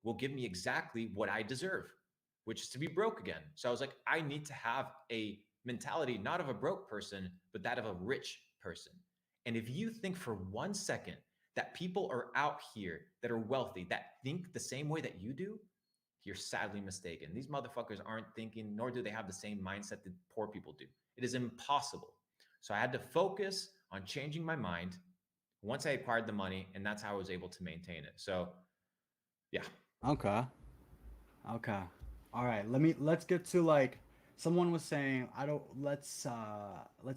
will give me exactly what I deserve, which is to be broke again. So I was like, I need to have a mentality, not of a broke person, but that of a rich person. And if you think for 1 second that people are out here that are wealthy, that think the same way that you do, you're sadly mistaken. These motherfuckers aren't thinking, nor do they have the same mindset that poor people do. It is impossible. So I had to focus on changing my mind once I acquired the money, and that's how I was able to maintain it. So, yeah. Okay. Okay. All right. Let's get to like someone was saying, I don't let's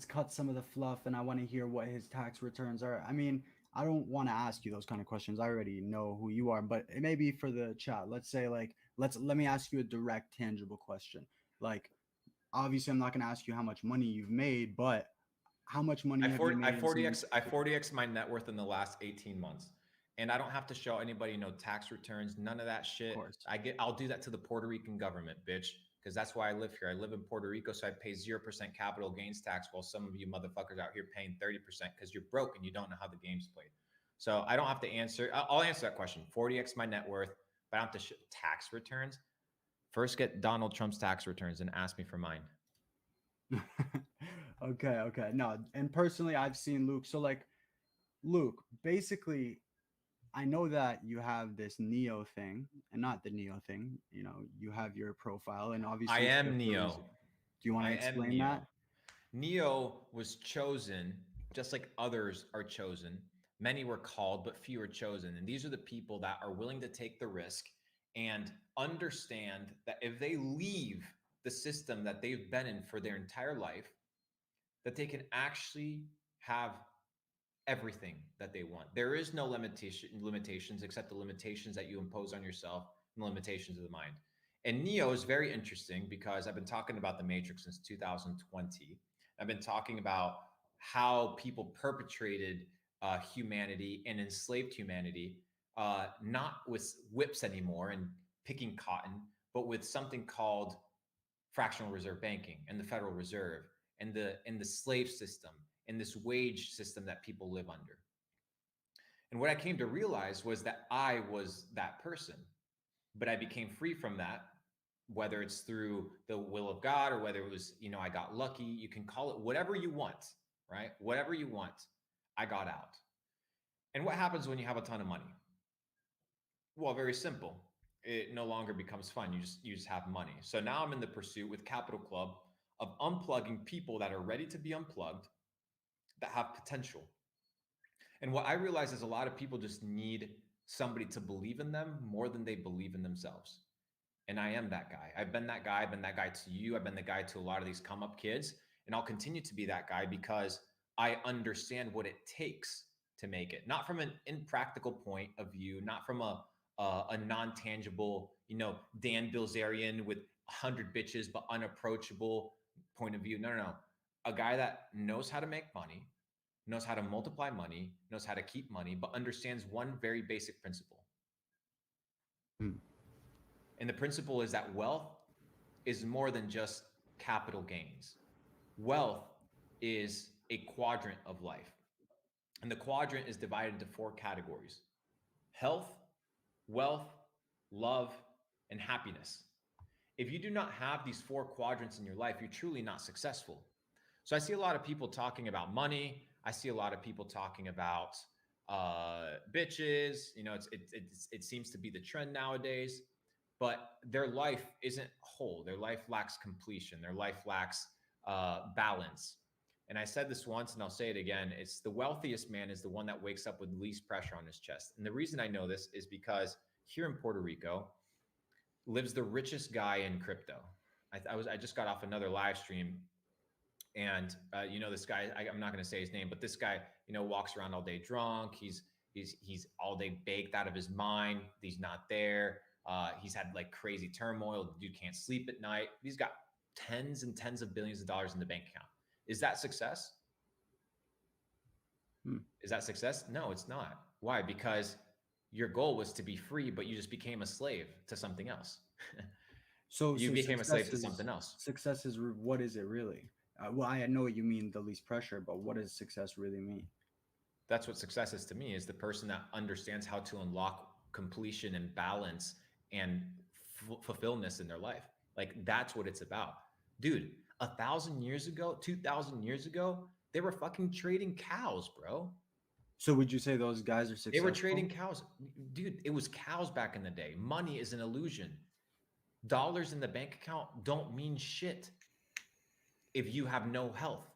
cut some of the fluff and I want to hear what his tax returns are. I mean, I don't want to ask you those kind of questions. I already know who you are, but it may be for the chat. Let's say like let me ask you a direct tangible question. Like obviously I'm not going to ask you how much money you've made, but how much money have you I made in some 40x I 40x my net worth in the last 18 months. And I don't have to show anybody no tax returns, none of that of shit. course. I'll do that to the Puerto Rican government, bitch, because that's why I live here. I live in Puerto Rico, so I pay 0% capital gains tax while some of you motherfuckers out here paying 30% because you're broke and you don't know how the game's played. So I don't have to answer. I'll answer that question. 40x my net worth, but I don't have to show tax returns. First, get Donald Trump's tax returns and ask me for mine. Okay, okay. No, and personally I've seen Luke. So like Luke, basically I know that you have this Neo thing and not the Neo thing. You know, you have your profile and I obviously it's there am for a Neo. reason. Do you want I to am explain Neo. that? Neo was chosen just like others are chosen. Many were called, but few are chosen. And these are the people that are willing to take the risk and understand that if they leave the system that they've been in for their entire life, that they can actually have everything that they want. There is no limitations except the limitations that you impose on yourself and the limitations of the mind. And Neo is very interesting because I've been talking about the Matrix since 2020. I've been talking about how people perpetrated humanity and enslaved humanity, not with whips anymore and picking cotton, but with something called fractional reserve banking and the Federal Reserve and the slave system and this wage system that people live under. And what I came to realize was that I was that person, but I became free from that, whether it's through the will of God or whether it was, I got lucky. You can call it whatever you want, right? Whatever you want. I got out. And what happens when you have a ton of money? Well, very simple. It no longer becomes fun. You just have money. So now I'm in the pursuit with Capital Club of unplugging people that are ready to be unplugged, that have potential. And what I realize is a lot of people just need somebody to believe in them more than they believe in themselves. And I am that guy. I've been that guy. I've been that guy to you. I've been the guy to a lot of these come up kids. And I'll continue to be that guy because I understand what it takes to make it, not from an impractical point of view, not from a non-tangible, Dan Bilzerian with 100 bitches, but unapproachable point of view. No, no, no. A guy that knows how to make money, knows how to multiply money, knows how to keep money, but understands one very basic principle. Hmm. And the principle is that wealth is more than just capital gains. Wealth is a quadrant of life. And the quadrant is divided into four categories: health, wealth, love, and happiness. If you do not have these four quadrants in your life, you're truly not successful. So I see a lot of people talking about money. I see a lot of people talking about bitches. It seems to be the trend nowadays. But their life isn't whole. Their life lacks completion. Their life lacks balance. And I said this once, and I'll say it again. It's the wealthiest man is the one that wakes up with least pressure on his chest. And the reason I know this is because here in Puerto Rico lives the richest guy in crypto. I just got off another live stream, and this guy, I'm not going to say his name, but this guy, walks around all day drunk. He's all day baked out of his mind. He's not there. He's had like crazy turmoil. The dude can't sleep at night. He's got tens and tens of billions of dollars in the bank account. Is that success? Hmm. Is that success? No, it's not. Why? Because your goal was to be free, but you just became a slave to something else. So You so became a slave to something else. success is what is it really? Well, I know what you mean the least pressure, but what does success really mean? That's what success is to me, is the person that understands how to unlock completion and balance and fulfillment in their life. Like that's what it's about. Dude, 1,000 years ago, 2,000 years ago, they were fucking trading cows, bro. So would you say those guys are They were trading successful? cows. Dude, it was cows back in the day. Money is an illusion. Dollars in the bank account don't mean shit if you have no health.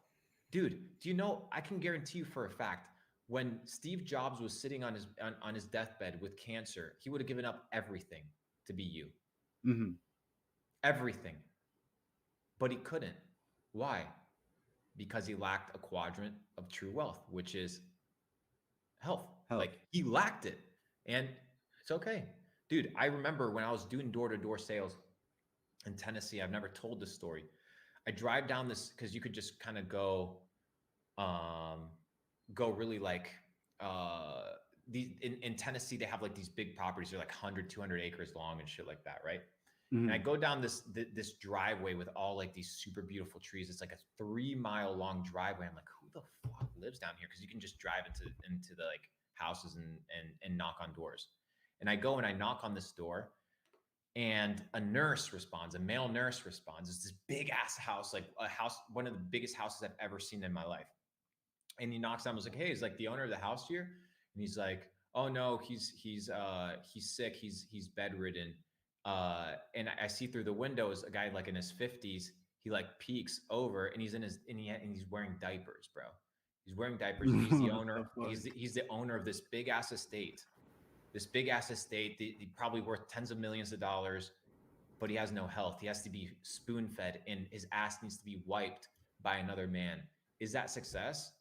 Dude, do you know, I can guarantee you for a fact, when Steve Jobs was sitting on his deathbed with cancer, he would have given up everything to be you. Mm-hmm. Everything. But he couldn't. Why? Because he lacked a quadrant of true wealth, which is health. Health. Like he lacked it. And it's okay. Dude, I remember when I was doing door-to-door sales in Tennessee, I've never told this story. I drive down this because you could just kind of um, go really like these in Tennessee, they have like these big properties. They're like 100, 200 acres long and shit like that, right? And I Mm-hmm. go down this driveway with all like these super beautiful trees. It's like a 3 mile long driveway. I'm like, who the fuck lives down here? Because you can just drive into the like houses and knock on doors. And I go and I knock on this door, and a nurse responds. A male nurse responds. It's this big ass house, like a house, one of the biggest houses I've ever seen in my life. And he knocks on. I was like, hey, is like the owner of the house here? And he's like, oh no, he's sick. He's bedridden. And I see through the windows a guy like in his 50s. He like peeks over, and he's wearing diapers, bro. He's wearing diapers, and he's the What owner. the fuck? He's the owner of this big ass estate. This big ass estate, probably worth tens of millions of dollars, but he has no health. He has to be spoon fed, and his ass needs to be wiped by another man. Is that success?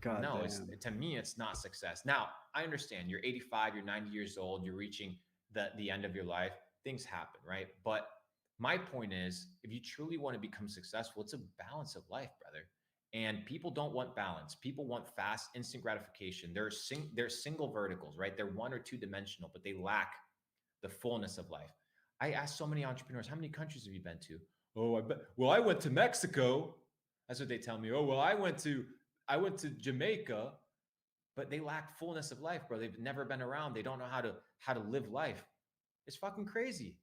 God No, it's, damn. to me, it's not success. Now, I understand you're 85, you're 90 years old, you're reaching the end of your life. Things happen, right? But my point is, if you truly want to become successful, it's a balance of life, brother. And people don't want balance. People want fast, instant gratification. They're single verticals, right? They're one or two dimensional, but they lack the fullness of life. I ask so many entrepreneurs, how many countries have you been to? Oh, I bet. Well, I went to Mexico. That's what they tell me. Oh, well, I went to Jamaica, but they lack fullness of life, bro. They've never been around. They don't know how to live life. It's fucking crazy.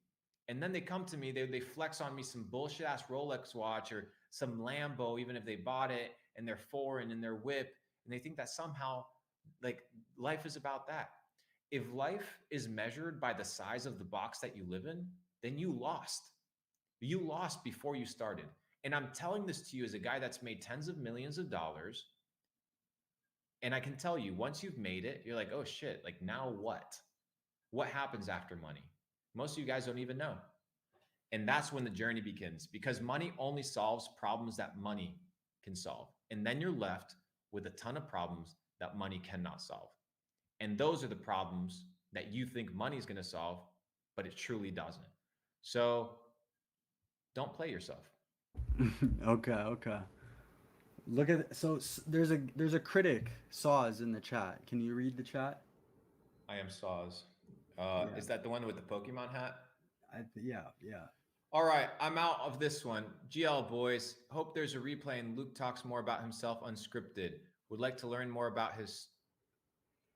And then they come to me, they flex on me some bullshit ass Rolex watch or some Lambo, even if they bought it and they're foreign and they're whip, and they think that somehow like life is about that. If life is measured by the size of the box that you live in, then you lost. You lost before you started. And I'm telling this to you as a guy that's made tens of millions of dollars. And I can tell you, once you've made it, you're like, oh shit, like now what? What happens after money? Most of you guys don't even know. And that's when the journey begins, because money only solves problems that money can solve. And then you're left with a ton of problems that money cannot solve. And those are the problems that you think money is going to solve, but it truly doesn't. So don't play yourself. Okay, okay. Look at there's a critic Saws in the chat. Can you read the chat? I am Saws. Yeah, Is that the one with the Pokemon hat? yeah, yeah. All right, I'm out of this one. GL boys, hope there's a replay and Luke talks more about himself unscripted. Would like to learn more about his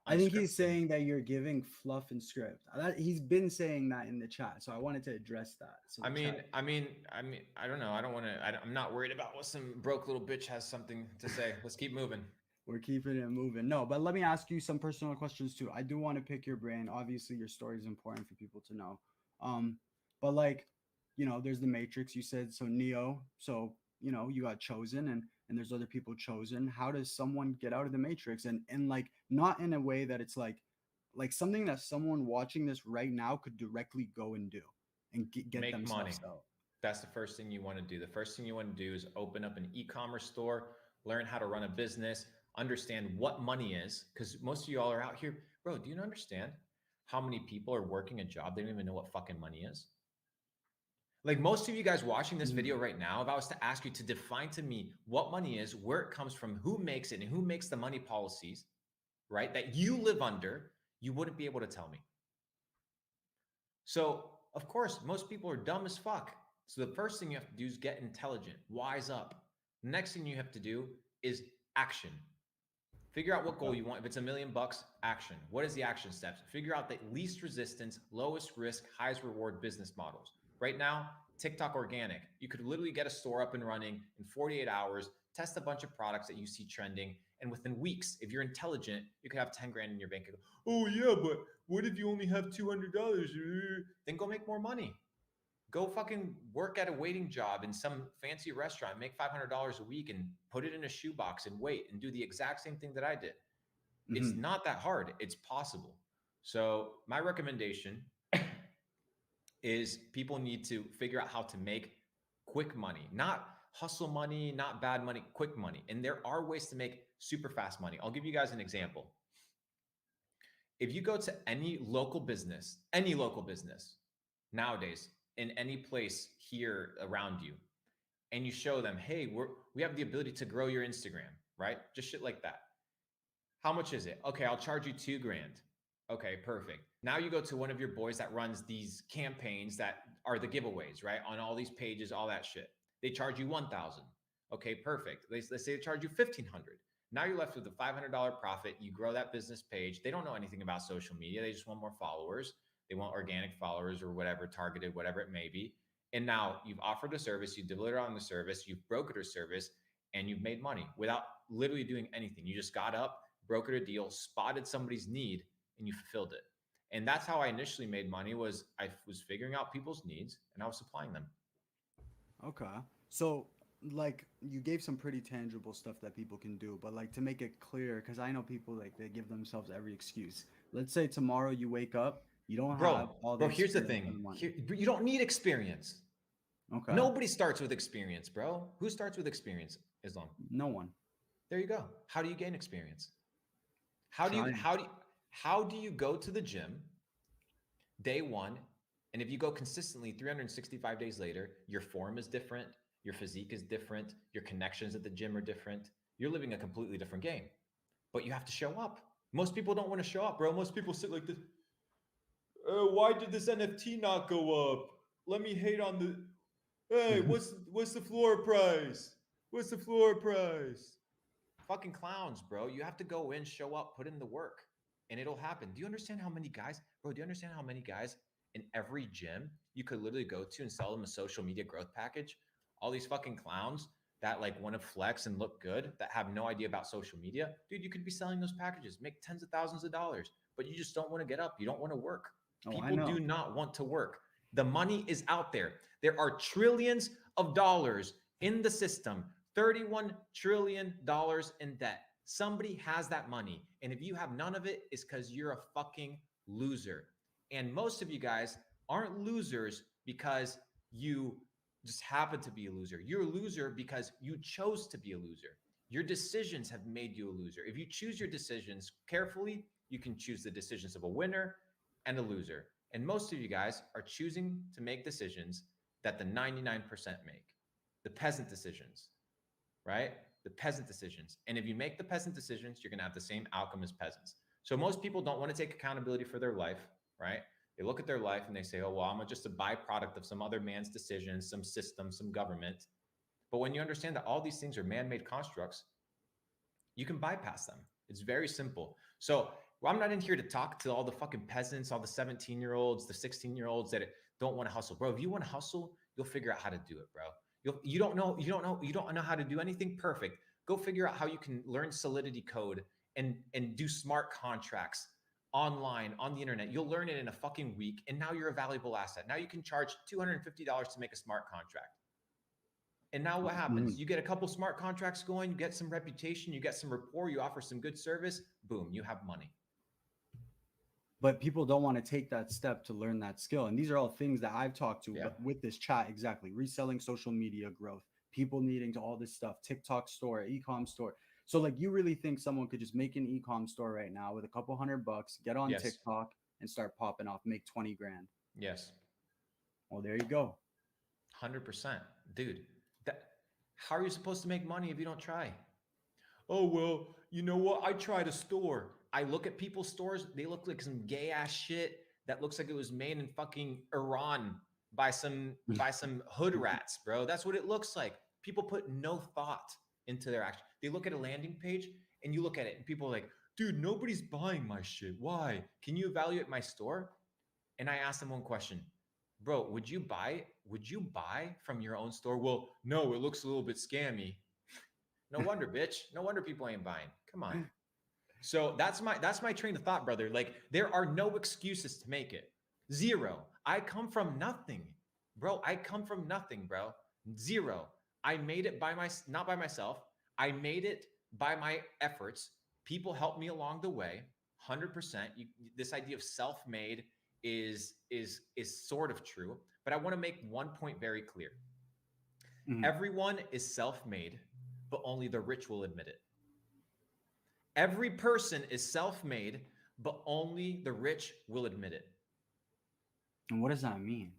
I think he's unscripted. saying that you're giving fluff and script. He's been saying that in the chat, so I wanted to address that. So I the mean, chat. I mean, I mean, I don't know. I don't want to. I'm not worried about what some broke little bitch has something to say. Let's keep moving. We're keeping it moving. No, but let me ask you some personal questions too. I do want to pick your brain. Obviously, your story is important for people to know. Um, but like, there's the Matrix. You said so, Neo. So you got chosen, and there's other people chosen. How does someone get out of the Matrix? And like, not in a way that it's like something that someone watching this right now could directly go and do and get Make money. themselves out. That's the first thing you want to do. The first thing you want to do is open up an e-commerce store, learn how to run a business, understand what money is. Because most of you all are out here, bro. Do you understand how many people are working a job they don't even know what fucking money is? Like most of you guys watching this Mhm. video right now, if I was to ask you to define to me what money is, where it comes from, who makes it, and who makes the money policies, right, that you live under, you wouldn't be able to tell me. So, of course, most people are dumb as fuck. So, the first thing you have to do is get intelligent, wise up. The next thing you have to do is action. Figure out what goal Okay. you want. If it's $1 million, action. What is the action steps? Figure out the least resistance, lowest risk, highest reward business models. Right now, TikTok organic. You could literally get a store up and running in 48 hours, test a bunch of products that you see trending, and within weeks, if you're intelligent, you could have 10 grand in your bank. Oh yeah, but what if you only have $200? Then go make more money. Go fucking work at a waiting job in some fancy restaurant, make $500 a week and put it in a shoebox and wait and do the exact same thing that I did. It's Hmm. not that hard. It's possible. So my recommendation is people need to figure out how to make quick money, not hustle money, not bad money, quick money. And there are ways to make super fast money. I'll give you guys an example. If you go to any local business nowadays in any place here around you, and you show them, hey, we have the ability to grow your Instagram, right? Just shit like that. How much is it? Okay, I'll charge you 2 grand. Okay, perfect. Now you go to one of your boys that runs these campaigns that are the giveaways, right? On all these pages, all that shit. They charge you 1,000. Okay, perfect. Let's say they charge you 1,500. Now you're left with a $500 profit. You grow that business page. They don't know anything about social media. They just want more followers. They want organic followers or whatever, targeted, whatever it may be. And now you've offered a service, you delivered on the service, you've brokered a service, and you've made money without literally doing anything. You just got up, brokered a deal, spotted somebody's need, and you fulfilled it. And that's how I initially made money. Was I was figuring out people's needs and I was supplying them. Okay. So, like, you gave some pretty tangible stuff that people can do, but like to make it clear, because I know people like they give themselves every excuse. Let's say tomorrow you wake up, you don't have Bro, all the bro, here's the experience and thing. the money. Here, you don't need experience. Okay. Nobody starts with experience, bro. Who starts with experience? Islam. No one. There you go. How do you gain experience? How do you Trying. how do you, how do you go to the gym day one, and if you go consistently 365 days later, your form is different, your physique is different, your connections at the gym are different. You're living a completely different game, but you have to show up. Most people don't want to show up, bro. Most people sit like this. Why did this NFT not go up? Let me hate on the. Hey, what's the floor price? What's the floor price? Fucking clowns, bro. You have to go in, show up, put in the work, and it'll happen. Do you understand how many guys, bro? Do you understand how many guys in every gym you could literally go to and sell them a social media growth package? All these fucking clowns that like want to flex and look good that have no idea about social media, dude. You could be selling those packages, make tens of thousands of dollars, but you just don't want to get up. You don't want to work. Oh, I People do know. not want to work. The money is out there. There are trillions of dollars in the system. $31 trillion in debt. Somebody has that money. And if you have none of it, it's because you're a fucking loser. And most of you guys aren't losers because you just happen to be a loser. You're a loser because you chose to be a loser. Your decisions have made you a loser. If you choose your decisions carefully, you can choose the decisions of a winner and a loser. And most of you guys are choosing to make decisions that the 99% make, the peasant decisions, right? The peasant decisions. And if you make the peasant decisions, you're going to have the same outcome as peasants. So most people don't want to take accountability for their life, right? They look at their life and they say, oh, well, I'm just a byproduct of some other man's decisions, some system, some government. But when you understand that all these things are man-made constructs, you can bypass them. It's very simple. So I'm not in here to talk to all the fucking peasants, all the 17-year-olds, the 16-year-olds that don't want to hustle. Bro, if you want to hustle, you'll figure out how to do it, bro. You don't know how to do anything perfect. Go figure out how you can learn Solidity code and do smart contracts online on the internet. You'll learn it in a fucking week, and now you're a valuable asset. Now you can charge $250 to make a smart contract. And now what happens? Mhm. You get a couple smart contracts going, you get some reputation, you get some rapport, you offer some good service, boom, you have money. But people don't want to take that step to learn that skill. And these are all things that I've talked to, Yeah. but with this chat, exactly. Reselling social media growth, people needing to all this stuff, TikTok store, ecom store. So like you really think someone could just make an ecom store right now with a couple $100, get on Yes. TikTok and start popping off, make 20 grand. Yes. Well, there you go. 100%. Dude, how are you supposed to make money if you don't try? Oh, well, you know what? I tried a store. I look at people's stores, they look like some gay ass shit that looks like it was made in fucking Iran by some hood rats, bro. That's what it looks like. People put no thought into their action. They look at a landing page and you look at it and people are like, dude, nobody's buying my shit. Why? Can you evaluate my store? And I asked them one question. Bro, would you buy from your own store? Well, no, it looks a little bit scammy. No wonder, bitch. No wonder people ain't buying. Come on. So that's my train of thought, brother. Like there are no excuses to make it. Zero. I come from nothing. Bro, I come from nothing, bro. Zero. I made it by my not by myself. I made it by my efforts. People helped me along the way. 100%. This idea of self-made is sort of true, but I want to make one point very clear. Mhm. Everyone is self-made, but only the rich will admit it. Every person is self-made, but only the rich will admit it. And what does that mean?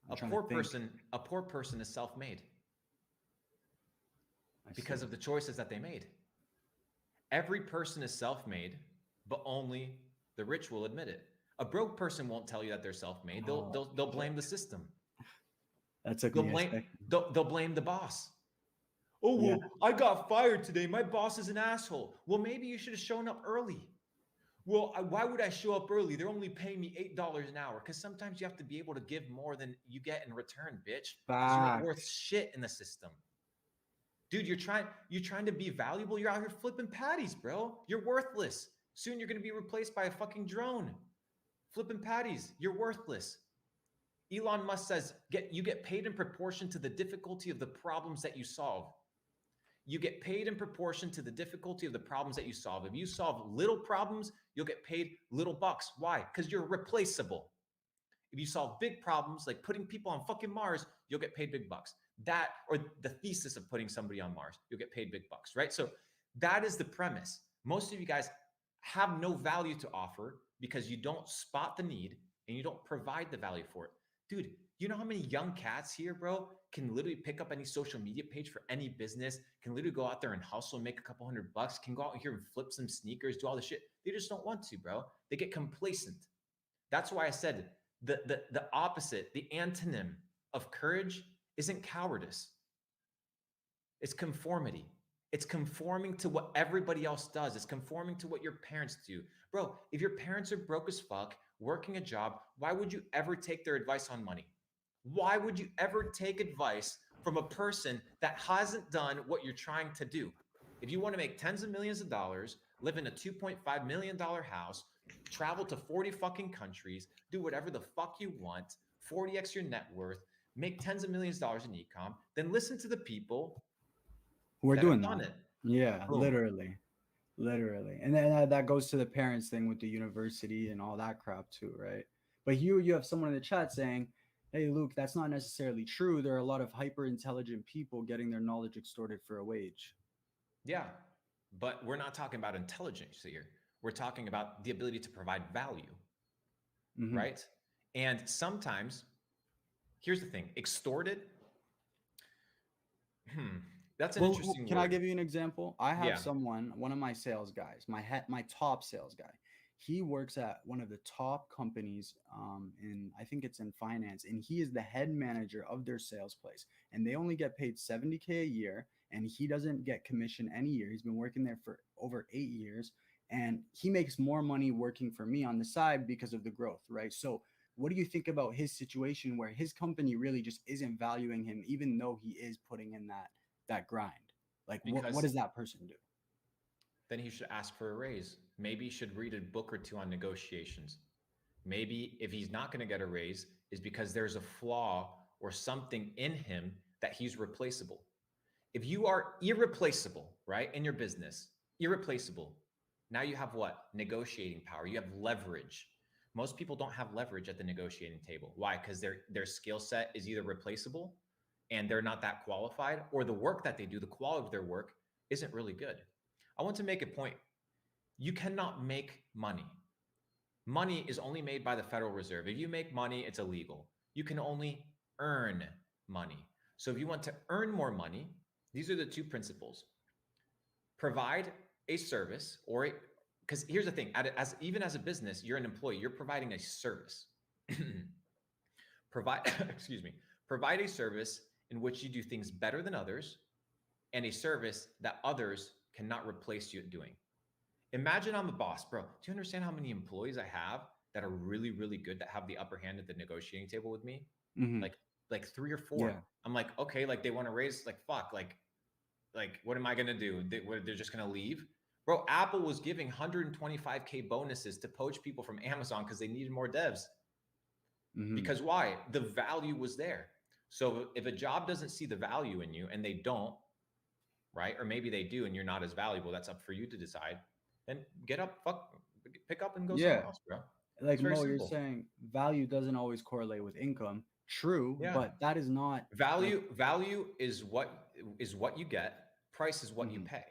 I'm A trying to poor think. person, a poor person is self-made I because see. of the choices that they made. Every person is self-made, but only the rich will admit it. A broke person won't tell you that they're self-made. They'll Oh, they'll they'll shit. blame the system. That took They'll me a blame second. they'll blame the boss. Oh, Yeah. well, I got fired today. My boss is an asshole. Well, maybe you should have shown up early. Well, why would I show up early? They're only paying me $8 an hour. Because sometimes you have to be able to give more than you get in return, bitch. Because you ain't worth Facts. shit in the system. Dude, you're trying to be valuable. You're out here flipping patties, bro. You're worthless. Soon you're gonna be replaced by a fucking drone. Flipping patties. You're worthless. Elon Musk says you get paid in proportion to the difficulty of the problems that you solve. You get paid in proportion to the difficulty of the problems that you solve. If you solve little problems, you'll get paid little bucks. Why? Because you're replaceable. If you solve big problems like putting people on fucking Mars, you'll get paid big bucks. That or the thesis of putting somebody on Mars, you'll get paid big bucks, right? So that is the premise. Most of you guys have no value to offer because you don't spot the need and you don't provide the value for it. Dude, you know how many young cats here, bro, can literally pick up any social media page for any business, can literally go out there and hustle and make a couple $100, can go out here and flip some sneakers, do all this shit. They just don't want to, bro. They get complacent. That's why I said the opposite, the antonym of courage isn't cowardice. It's conformity. It's conforming to what everybody else does. It's conforming to what your parents do. Bro, if your parents are broke as fuck, working a job, why would you ever take their advice on money? Why would you ever take advice from a person that hasn't done what you're trying to do? If you want to make tens of millions of dollars, live in a $2.5 million house, travel to 40 fucking countries, do whatever the fuck you want, 40x your net worth, make tens of millions of dollars in ecom, then listen to the people We're that have doing done that. it. Yeah, Boom. literally. Literally. And then that goes to the parents thing with the university and all that crap too, right? But you have someone in the chat saying, "Hey Luke, that's not necessarily true. There are a lot of hyper intelligent people getting their knowledge extorted for a wage." Yeah. But we're not talking about intelligence here. We're talking about the ability to provide value, Hmm. right? And sometimes, here's the thing, extorted, hmm, that's an Well, interesting can I word. give you an example? I have Yeah. someone, one of my sales guys, my top sales guy. He works at one of the top companies in I think it's in finance, and he is the head manager of their sales place. And they only get paid 70K a year, and he doesn't get commission any year. He's been working there for over 8 years, and he makes more money working for me on the side because of the growth, right? So what do you think about his situation where his company really just isn't valuing him, even though he is putting in that grind? Like what Because does that person do? then he should ask for a raise. Maybe he should read a book or two on negotiations. Maybe if he's not going to get a raise, is because there's a flaw or something in him that he's replaceable. If you are irreplaceable, right, in your business, irreplaceable, now you have what? Negotiating power. You have leverage. Most people don't have leverage at the negotiating table. Why? Because their skill set is either replaceable and they're not that qualified, or the work that they do, the quality of their work isn't really good. I want to make a point. You cannot make money. Money is only made by the Federal Reserve. If you make money, it's illegal. You can only earn money. So if you want to earn more money, these are the two principles. Provide a service or because here's the thing, even as a business, you're an employee, you're providing a service. Provide, excuse me, provide a service in which you do things better than others and a service that others cannot replace you at doing. Imagine I'm the boss, bro. Do you understand how many employees I have that are really, really good, that have the upper hand at the negotiating table with me? Hmm. Like, like three or four. Yeah. I'm like, okay, like they want to raise, like, fuck, like what am I gonna do? They're just gonna leave, bro. Apple was giving 125K bonuses to poach people from Amazon because they needed more devs. Hmm. Because why? The value was there. So if a job doesn't see the value in you, and they don't, right? Or maybe they do, and you're not as valuable. That's up for you to decide. Then get up, fuck, pick up and go Yeah. somewhere else, bro. Like It's very Mo, you're simple. saying value doesn't always correlate with income. True, Yeah. but that is not like. Value is what you get. Price is what you Mhm. pay.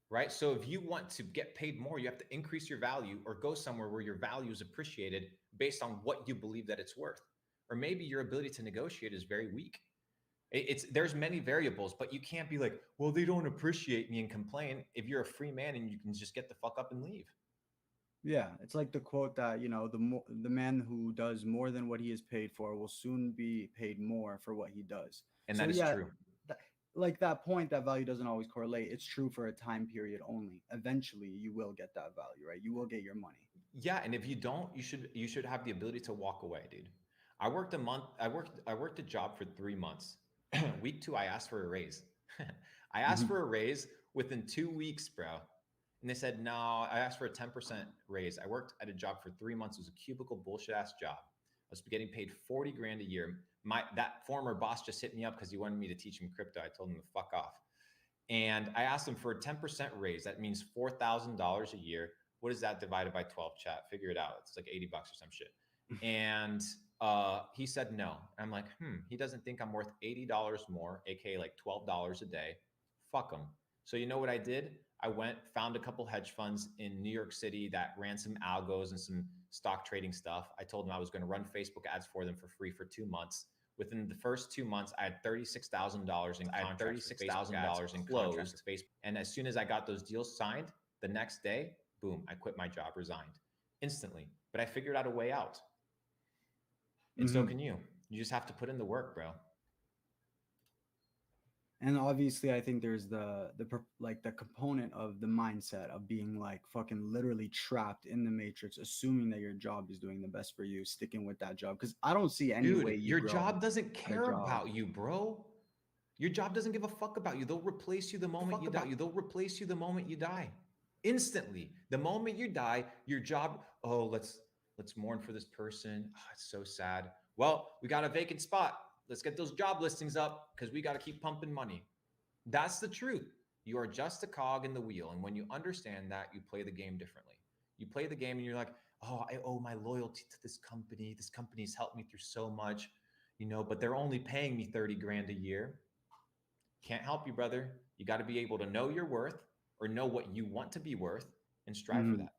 Right? So if you want to get paid more, you have to increase your value or go somewhere where your value is appreciated based on what you believe that it's worth. Or maybe your ability to negotiate is very weak. It's there's many variables, but you can't be like, well, they don't appreciate me and complain if you're a free man and you can just get the fuck up and leave. Yeah, it's like the quote that, the man who does more than what he is paid for will soon be paid more for what he does. And So that is yeah, true. that, like that point that value doesn't always correlate. It's true for a time period only. Eventually, you will get that value, right? You will get your money. Yeah, and if you don't, you should have the ability to walk away, dude. I worked a job for 3 months. Week two, I asked for a raise. I asked Hmm. for a raise within 2 weeks, bro. And they said, no, I asked for a 10% raise. I worked at a job for 3 months. It was a cubicle bullshit ass job. I was getting paid 40 grand a year. That former boss just hit me up because he wanted me to teach him crypto. I told him to fuck off. And I asked him for a 10% raise. That means $4,000 a year. What is that divided by 12, chat? Figure it out. It's like $80 or some shit. And he said no. I'm like, he doesn't think I'm worth $80 more, aka like $12 a day. Fuck him. So you know what I did? I went, found a couple hedge funds in New York City that ran some algos and some stock trading stuff. I told them I was going to run Facebook ads for them for free for 2 months. Within the first 2 months, I had $36,000 in contracts for Facebook ads closed. And as soon as I got those deals signed, the next day, boom, I quit my job, resigned instantly. But I figured out a way out. And so Hmm. can you. You just have to put in the work, bro. And obviously, I think there's like the component of the mindset of being like fucking literally trapped in the matrix, assuming that your job is doing the best for you, sticking with that job. Because I don't see any way Dude, you your grow job doesn't at a care job. about you, bro. Your job doesn't give a fuck about you. They'll replace you the moment you die. They'll replace you the moment you die. Instantly. The moment you die, your job, oh, let's mourn for this person. Oh, it's so sad. Well, we got a vacant spot. Let's get those job listings up because we got to keep pumping money. That's the truth. You are just a cog in the wheel. And when you understand that, you play the game differently. You play the game and you're like, oh, I owe my loyalty to this company. This company's helped me through so much, but they're only paying me 30 grand a year. Can't help you, brother. You got to be able to know your worth or know what you want to be worth and strive for Mhm. that.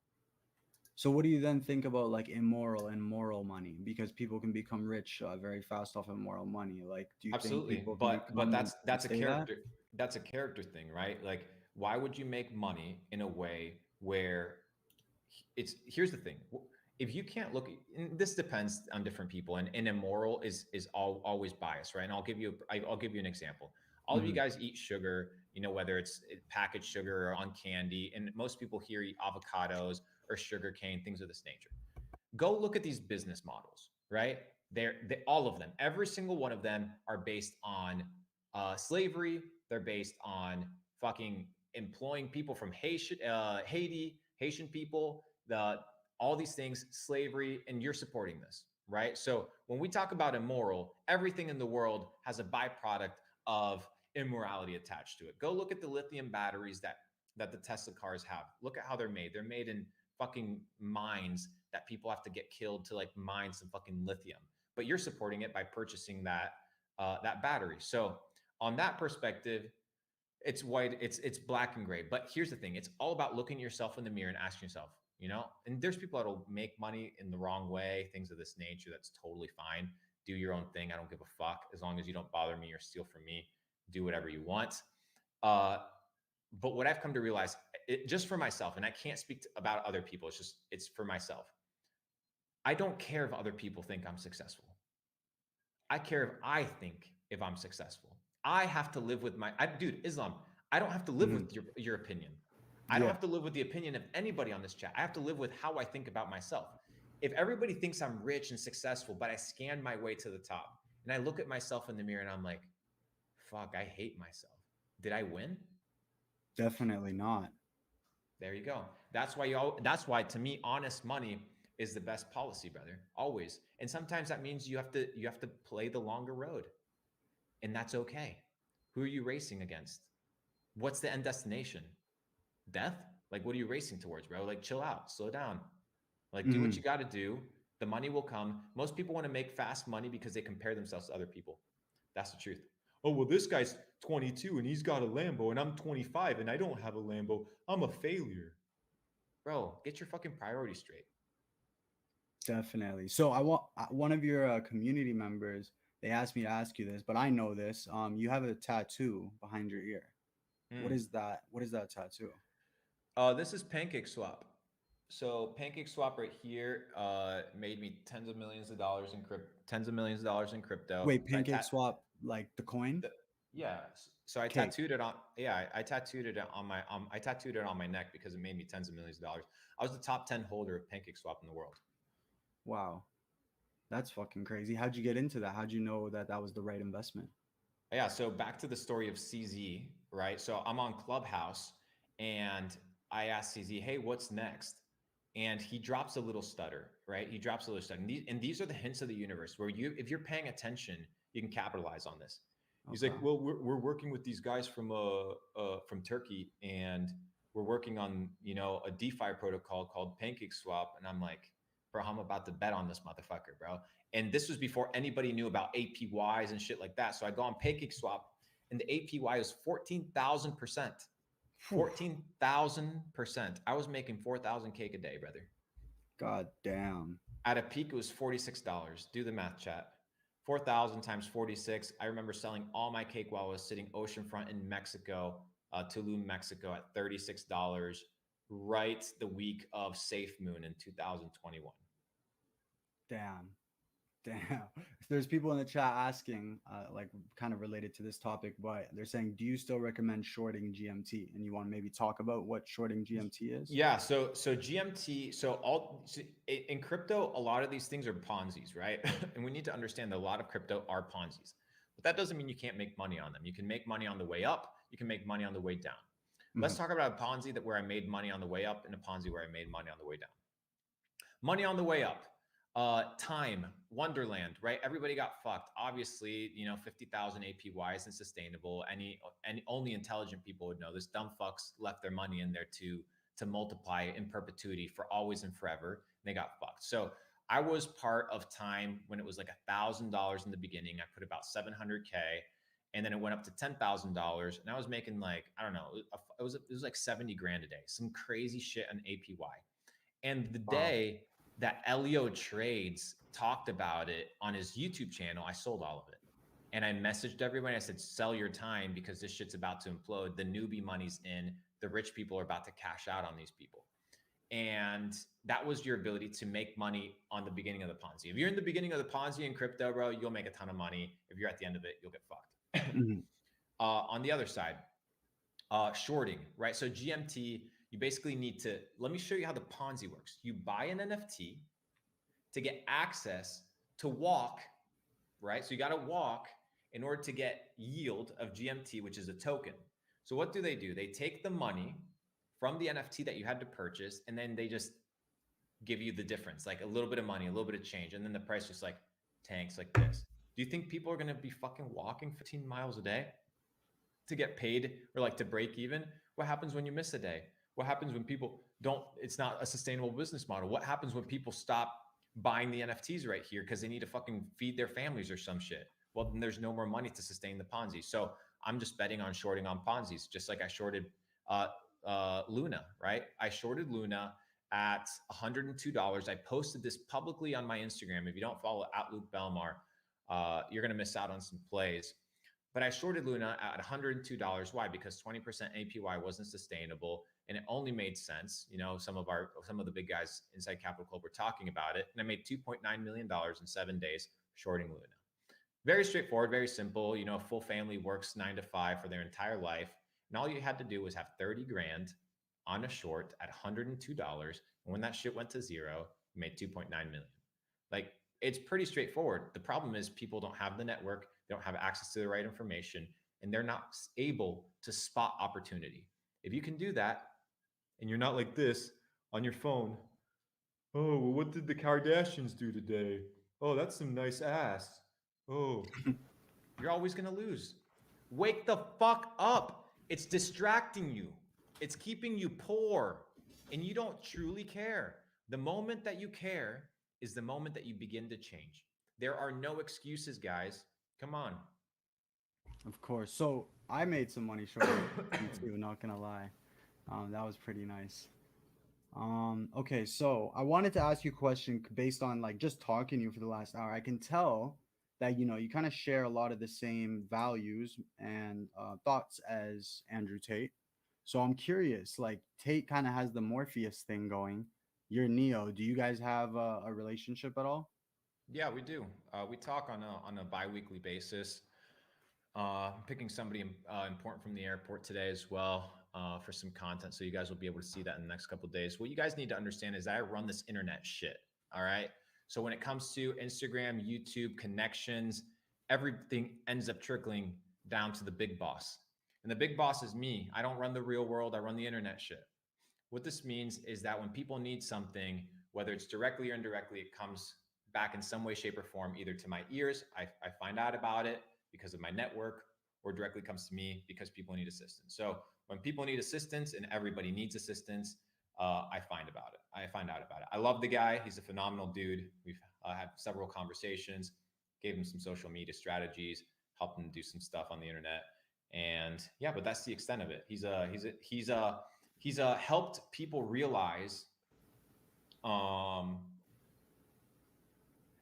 So what do you then think about like immoral and moral money? Because people can become rich very fast off immoral money. Like, do you think Absolutely. people can But become and that's a stay that? character thing, right? Like, why would you make money in a way where here's the thing. If you can't look, and this depends on different people, and immoral is always biased, right? And I'll give you an example. All of you Hmm. guys eat sugar, whether it's packaged sugar or on candy, and most people here eat avocados or sugar cane, things of this nature. Go look at these business models, right? All of them, every single one of them are based on slavery. They're based on fucking employing people from Haiti, Haitian people, all these things, slavery, and you're supporting this, right? So when we talk about immoral, everything in the world has a byproduct of immorality attached to it. Go look at the lithium batteries that the Tesla cars have. Look at how they're made. They're made in fucking mines that people have to get killed to like mine some fucking lithium. But you're supporting it by purchasing that battery. So on that perspective, it's white, it's black and gray. But here's the thing: it's all about looking at yourself in the mirror and asking yourself, And there's people that'll make money in the wrong way, things of this nature. That's totally fine. Do your own thing. I don't give a fuck as long as you don't bother me or steal from me. Do whatever you want. Uh, but what I've come to realize, just for myself, and I can't speak about other people. It's for myself. I don't care if other people think I'm successful. I care if I'm successful. I have to live with dude, Islam. I don't have to live Hmm. with your opinion. I don't Yeah, have to live with the opinion of anybody on this chat. I have to live with how I think about myself. If everybody thinks I'm rich and successful, but I scan my way to the top and I look at myself in the mirror and I'm like, fuck, I hate myself. Did I win? definitely not. There you go. That's why to me, honest money is the best policy, brother. Always. And sometimes that means you have to play the longer road. And that's okay. Who are you racing against? What's the end destination? Death? Like, what are you racing towards, bro? Like, chill out, slow down. Like, do what Hmm. you got to do. The money will come. Most people want to make fast money because they compare themselves to other people. That's the truth. Oh, well, this guy's 22 and he's got a Lambo and I'm 25 and I don't have a Lambo. I'm a failure. Bro, get your fucking priorities straight. Definitely. So I want one of your community members. They asked me to ask you this, but I know this. You have a tattoo behind your ear. What Mm. is that? What is that tattoo? This is Pancake Swap. So Pancake Swap right here made me tens of millions of dollars in crypto. Wait, Pancake Swap, like the coin? The, yeah. So I Cake. tattooed it on. Yeah, I tattooed it on my. I tattooed it on my neck because it made me tens of millions of dollars. I was the top 10 holder of Pancake Swap in the world. Wow, that's fucking crazy. How'd you get into that? How'd you know that that was the right investment? Yeah. So back to the story of CZ, right? So I'm on Clubhouse and I asked CZ, hey, what's next? And he drops a little stutter, right? He drops a little stutter. And these are the hints of the universe where if you're paying attention, you can capitalize on this. He's like, Okay. well, we're working with these guys from Turkey and we're working on, a DeFi protocol called Pancake Swap. And I'm like, bro, I'm about to bet on this motherfucker, bro. And this was before anybody knew about APYs and shit like that. So I go on Pancake Swap and the APY is 14,000%. Phew. 14,000%. I was making 4,000 cake a day, brother. God damn. At a peak, it was $46. Do the math, chat. 4,000 times 46. I remember selling all my cake while I was sitting oceanfront in Mexico, Tulum, Mexico, at $36, right the week of Safe Moon in 2021. Damn. Damn. There's people in the chat asking, like, kind of related to this topic, but they're saying, do you still recommend shorting GMT? And you want to maybe talk about what shorting GMT is? Yeah, so GMT, in crypto, a lot of these things are Ponzi's, right? And we need to understand that a lot of crypto are Ponzi's. But that doesn't mean you can't make money on them. You can make money on the way up, you can make money on the way down. Let's Mhm. talk about a Ponzi where I made money on the way up and a Ponzi where I made money on the way down. Money on the way up. Time, Wonderland, right? Everybody got fucked. Obviously, 50,000 APY isn't sustainable. And only intelligent people would know this. Dumb fucks left their money in there to multiply in perpetuity for always and forever. And they got fucked. So I was part of Time when it was like $1,000 in the beginning. I put about 700K, and then it went up to $10,000, and I was making like, I don't know, it was like 70 grand a day, some crazy shit on APY. And the Wow. day that Elio Trades talked about it on his YouTube channel, I sold all of it. And I messaged everyone. I said, sell your time because this shit's about to implode. The newbie money's in. The rich people are about to cash out on these people. And that was your ability to make money on the beginning of the Ponzi. If you're in the beginning of the Ponzi in crypto, bro, you'll make a ton of money. If you're at the end of it, you'll get fucked. Mhm. On the other side, shorting, right? So GMT, you basically need to, let me show you how the Ponzi works. You buy an NFT to get access to walk, right? So you got to walk in order to get yield of GMT, which is a token. So what do? They take the money from the NFT that you had to purchase, and then they just give you the difference, like a little bit of money, a little bit of change. And then the price just like tanks like this. Do you think people are going to be fucking walking 15 miles a day to get paid or like to break even? What happens when you miss a day? What happens when people don't, it's not a sustainable business model? What happens when people stop buying the NFTs right here because they need to fucking feed their families or some shit? Well, then there's no more money to sustain the Ponzi. So I'm just betting on shorting on Ponzi's, just like I shorted Luna, right? I shorted Luna at $102. I posted this publicly on my Instagram. If you don't follow at Luke Belmar, you're going to miss out on some plays. But I shorted Luna at $102. Why? Because 20% APY wasn't sustainable, and it only made sense. Some of the big guys inside Capital Club were talking about it, and I made $2.9 million in 7 days shorting Luna. Very straightforward, very simple. Full family works 9 to 5 for their entire life, and all you had to do was have 30 grand on a short at $102. And when that shit went to zero, you made 2.9 million. Like, it's pretty straightforward. The problem is people don't have the network, they don't have access to the right information, and they're not able to spot opportunity. If you can do that, and you're not like this on your phone, oh, well, what did the Kardashians do today? Oh, that's some nice ass. Oh, you're always going to lose. Wake the fuck up. It's distracting you, it's keeping you poor, and you don't truly care. The moment that you care is the moment that you begin to change. There are no excuses, guys. Come on. Of course. So I made some money short too, not gonna lie. That was pretty nice. Okay, so I wanted to ask you a question based on like just talking to you for the last hour. I can tell that you kind of share a lot of the same values and thoughts as Andrew Tate. So I'm curious, like Tate kind of has the Morpheus thing going. You're Neo. Do you guys have a relationship at all? Yeah, we do. We talk on a biweekly basis. Picking somebody important from the airport today as well for some content, so you guys will be able to see that in the next couple of days. What you guys need to understand is that I run this internet shit. All right. So when it comes to Instagram, YouTube, connections, everything ends up trickling down to the big boss. And the big boss is me. I don't run the real world. I run the internet shit. What this means is that when people need something, whether it's directly or indirectly, it comes back in some way, shape, or form, either to my ears, I find out about it because of my network, or directly comes to me because people need assistance. So when people need assistance and everybody needs assistance, I find about it. I find out about it. I love the guy. He's a phenomenal dude. We've had several conversations, gave him some social media strategies, helped him do some stuff on the internet. And yeah, but that's the extent of it. He's helped people realize um,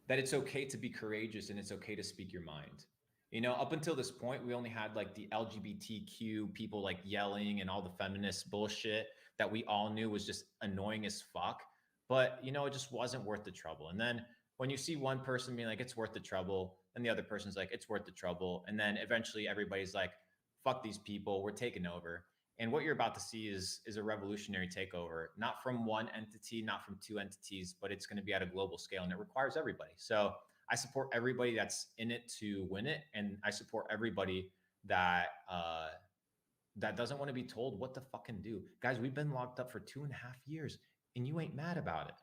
that it's okay to be courageous and it's okay to speak your mind. Up until this point, we only had like the LGBTQ people like yelling and all the feminist bullshit that we all knew was just annoying as fuck. But, it just wasn't worth the trouble. And then when you see one person being like, it's worth the trouble, and the other person's like, it's worth the trouble. And then eventually everybody's like, fuck these people, we're taking over. And what you're about to see is a revolutionary takeover, not from one entity, not from two entities, but it's going to be at a global scale, and it requires everybody. So I support everybody that's in it to win it, and I support everybody that doesn't want to be told what to fucking do. Guys, we've been locked up for 2.5 years, and you ain't mad about it.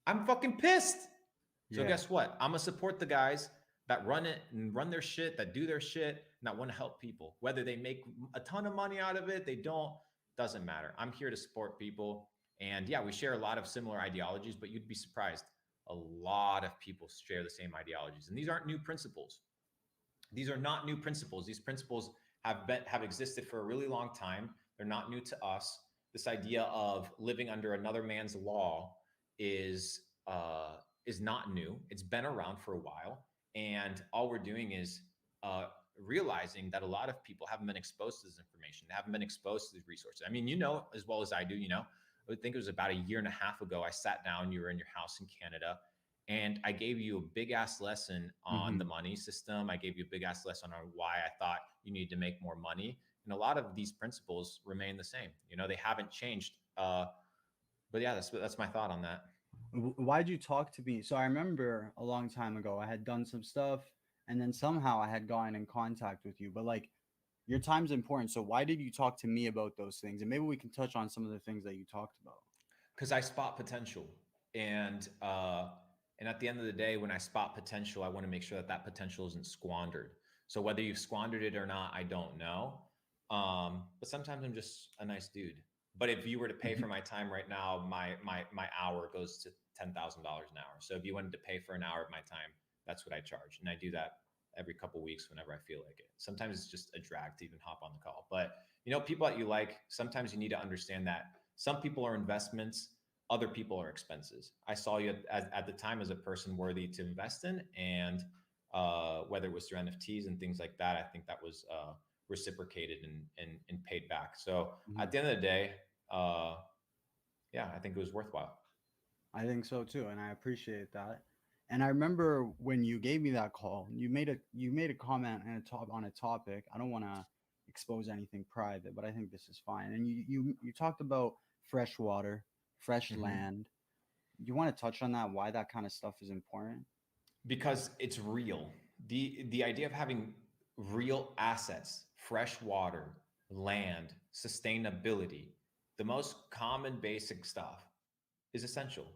I'm fucking pissed. So Yeah. guess what? I'm gonna support the guys that run it and run their shit, that do their shit, and that want to help people. Whether they make a ton of money out of it, they don't, doesn't matter. I'm here to support people. And yeah, we share a lot of similar ideologies, but you'd be surprised. A lot of people share the same ideologies. And these aren't new principles. These are not new principles. These principles have existed for a really long time. They're not new to us. This idea of living under another man's law is uh, is not new. It's been around for a while, and all we're doing is uh, realizing that a lot of people haven't been exposed to this information. They haven't been exposed to these resources. I mean, as well as I do. I think it was about a year and a half ago. I sat down. You were in your house in Canada, and I gave you a big ass lesson on the Hmm. money system. I gave you a big ass lesson on why I thought you need to make more money. And a lot of these principles remain the same. They haven't changed. But yeah, that's my thought on that. Why'd you talk to me? So I remember a long time ago, I had done some stuff, and then somehow I had gotten in contact with you. But like, your time's important. So why did you talk to me about those things? And maybe we can touch on some of the things that you talked about. Because I spot potential, and at the end of the day, when I spot potential, I want to make sure that that potential isn't squandered. So whether you've squandered it or not, I don't know. But sometimes I'm just a nice dude. But if you were to pay for my time right now, my hour goes to $10,000 an hour. So if you wanted to pay for an hour of my time, that's what I charge, and I do that every couple weeks whenever I feel like it. Sometimes it's just a drag to even hop on the call. But people that you like, sometimes you need to understand that some people are investments, other people are expenses. I saw you at the time as a person worthy to invest in, and whether it was through NFTs and things like that, I think that was reciprocated and paid back. So Mhm. at the end of the day, uh, yeah, I think it was worthwhile. I think so too, and I appreciate that. And I remember when you gave me that call, you made a comment and a top on a topic. I don't want to, expose anything private, but I think this is fine. And you talked about fresh water, fresh Mhm. land. You want to touch on that? Why that kind of stuff is important? Because it's real. The idea of having real assets, fresh water, land, sustainability, the most common basic stuff is essential.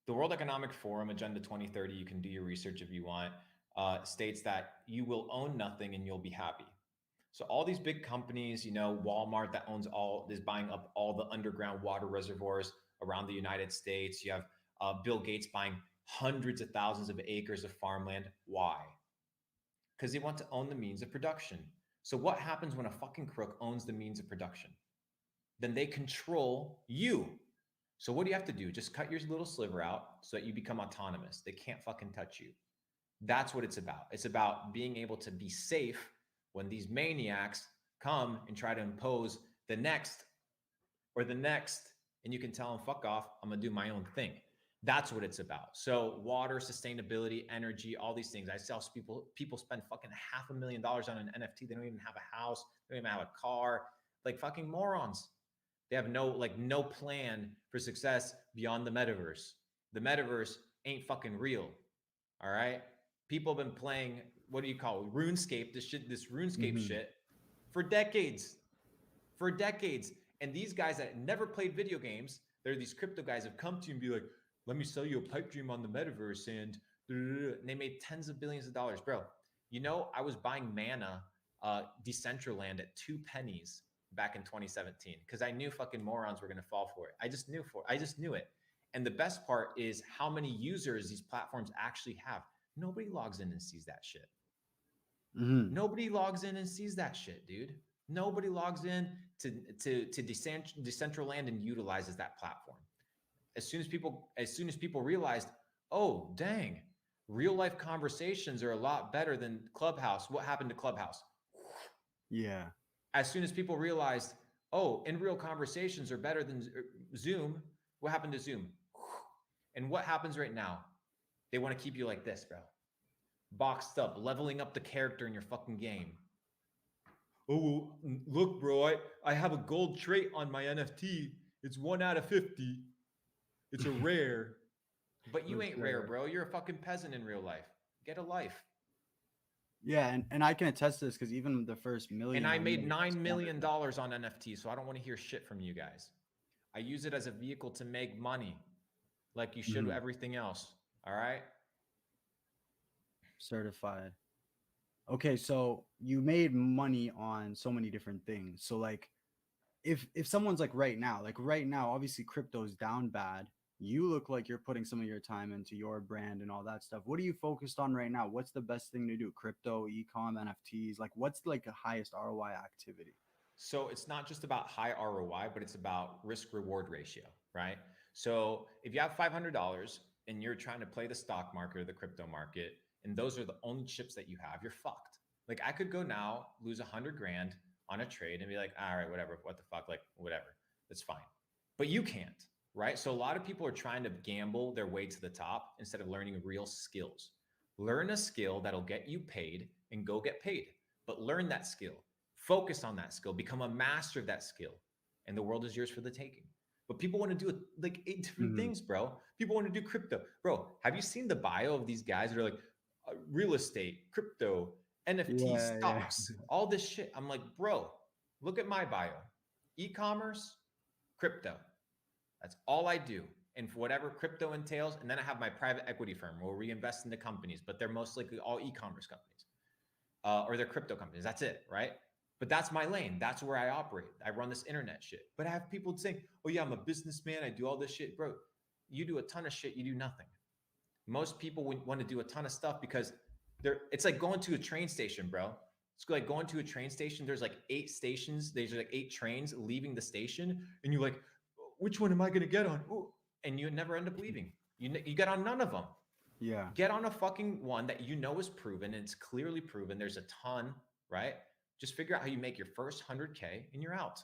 The World Economic Forum, Agenda 2030, you can do your research if you want, states that you will own nothing and you'll be happy. So all these big companies, Walmart that owns all is buying up all the underground water reservoirs around the United States. You have Bill Gates buying hundreds of thousands of acres of farmland. Why? Because they want to own the means of production. So what happens when a fucking crook owns the means of production? Then they control you. So what do you have to do? Just cut your little sliver out so that you become autonomous. They can't fucking touch you. That's what it's about. It's about being able to be safe when these maniacs come and try to impose the next or the next, and you can tell them, fuck off, I'm gonna do my own thing. That's what it's about. So water, sustainability, energy, all these things. I saw people spend fucking $500,000 on an NFT. They don't even have a house, they don't even have a car, like fucking morons. They have no plan for success beyond the metaverse. The metaverse ain't fucking real. All right. People have been playing, what do you call it? RuneScape, this RuneScape Mm-hmm. shit for decades. For decades. And these guys that never played video games, they're these crypto guys have come to you and be like, let me sell you a pipe dream on the metaverse. And they made tens of billions of dollars. Bro, I was buying mana, Decentraland at 2 pennies back in 2017 because I knew fucking morons were going to fall for it. I just knew it. And the best part is how many users these platforms actually have. Nobody logs in and sees that shit. Mm-hmm. Nobody logs in and sees that shit, dude. Nobody logs in to Decentraland and utilizes that platform. As soon as people realized, oh dang, real life conversations are a lot better than Clubhouse. What happened to Clubhouse? Yeah. As soon as people realized, oh, in real conversations are better than Zoom, what happened to Zoom? And what happens right now? They want to keep you like this, bro. Boxed up, leveling up the character in your fucking game. Oh, look, bro, I have a gold trait on my NFT. It's 1 out of 50. It's a rare. But you For ain't rare, sure. bro. You're a fucking peasant in real life. Get a life. Yeah, and I can attest to this because even the first And million I I made made was $9 million on NFT, so I don't want to hear shit from you guys. I use it as a vehicle to make money, like you should with mm-hmm. everything else. All right. Certified. Okay, so you made money on so many different things. So like if someone's like right now, obviously crypto's down bad. You look like you're putting some of your time into your brand and all that stuff. What are you focused on right now? What's the best thing to do? Crypto, ecom, NFTs? Like what's like the highest ROI activity? So it's not just about high ROI, but it's about risk reward ratio, right? So if you have $500 and you're trying to play the stock market or the crypto market, and those are the only chips that you have, you're fucked. Like I could go now, lose 100 grand on a trade and be like, all right, whatever, what the fuck, like whatever, that's fine. But you can't, right? So a lot of people are trying to gamble their way to the top instead of learning real skills. Learn a skill that'll get you paid and go get paid, but learn that skill. Focus on that skill, become a master of that skill, and the world is yours for the taking. But people want to do like 8 different Mm-hmm. things, bro. People want to do crypto. Bro, have you seen the bio of these guys that are like real estate, crypto, NFT, Yeah, yeah. stocks, all this shit? I'm like, bro, look at my bio. E-commerce, crypto. That's all I do. And for whatever crypto entails, and then I have my private equity firm where we invest into companies, but they're most likely all e-commerce companies or they're crypto companies. That's it, right? But that's my lane. That's where I operate. I run this internet shit. But I have people saying, "Oh yeah, I'm a businessman. I do all this shit, bro." You do a ton of shit. You do nothing. Most people want to do a ton of stuff because it's like going to a train station, bro. It's like going to a train station. There's like 8 stations. There's like 8 trains leaving the station, and you're like, "Which one am I gonna get on?" Ooh. And you never end up leaving. You get on none of them. Yeah. Get on a fucking one that you know is proven and it's clearly proven. There's a ton, right? Just figure out how you make your first 100K and you're out.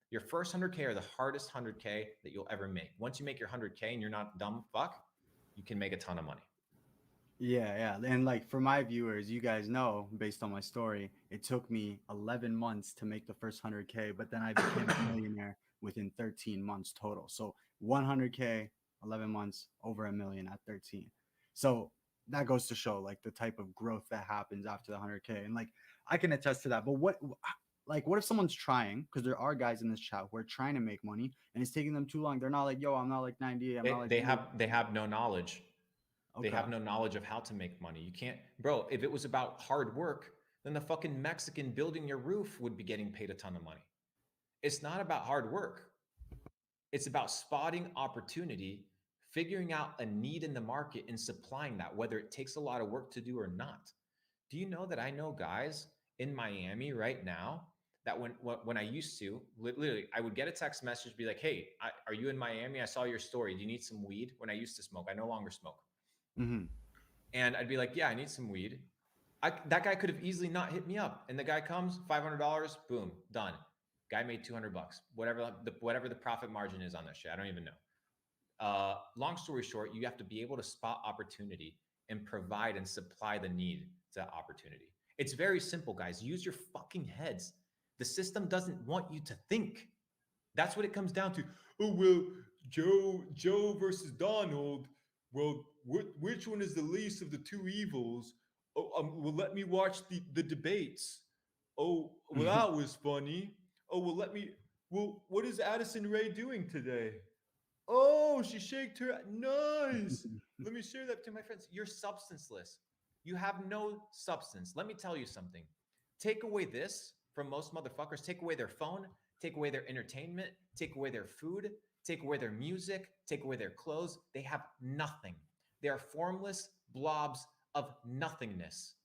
Your first 100K are the hardest 100K that you'll ever make. Once you make your 100K and you're not dumb fuck, you can make a ton of money. Yeah, yeah. And like for my viewers, you guys know, based on my story, it took me 11 months to make the first 100K, but then I became a millionaire within 13 months total. So 100K, 11 months, over a million at 13. So that goes to show like the type of growth that happens after the 100K. And like I can attest to that. But what if someone's trying, because there are guys in this chat who are trying to make money and it's taking them too long. They're not like, yo, I'm not like 90, I'm not like They you. have no knowledge. They Okay. have no knowledge of how to make money. You can't, bro. If it was about hard work, then the fucking Mexican building your roof would be getting paid a ton of money. It's not about hard work. It's about spotting opportunity, figuring out a need in the market and supplying that, whether it takes a lot of work to do or not. Do you know that I know guys in Miami right now that when I used to literally, I would get a text message, be like, "Hey, are you in Miami? I saw your story. Do you need some weed?" When I used to smoke, I no longer smoke, Mm-hmm. and I'd be like, "Yeah, I need some weed." That guy could have easily not hit me up, and the guy comes, $500, boom, done. Guy made $200, whatever the profit margin is on that shit. I don't even know. Long story short, you have to be able to spot opportunity and provide and supply the need to that opportunity. It's very simple, guys. Use your fucking heads. The system doesn't want you to think. That's what it comes down to. Oh well, Joe versus Donald. Well, which one is the least of the two evils? Oh, well, let me watch the debates. Oh, well, that was funny. Oh, well, let me. Well, what is Addison Ray doing today? Oh, she shaked her. Nice. Let me share that to my friends. You're substanceless. You have no substance. Let me tell you something. Take away this from most motherfuckers. Take away their phone. Take away their entertainment. Take away their food. Take away their music. Take away their clothes. They have nothing. They are formless blobs of nothingness.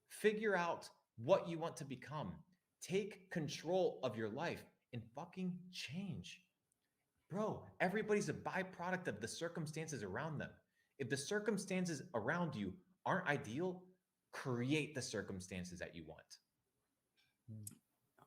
Figure out what you want to become. Take control of your life and fucking change. Bro, everybody's a byproduct of the circumstances around them. If the circumstances around you aren't ideal, create the circumstances that you want.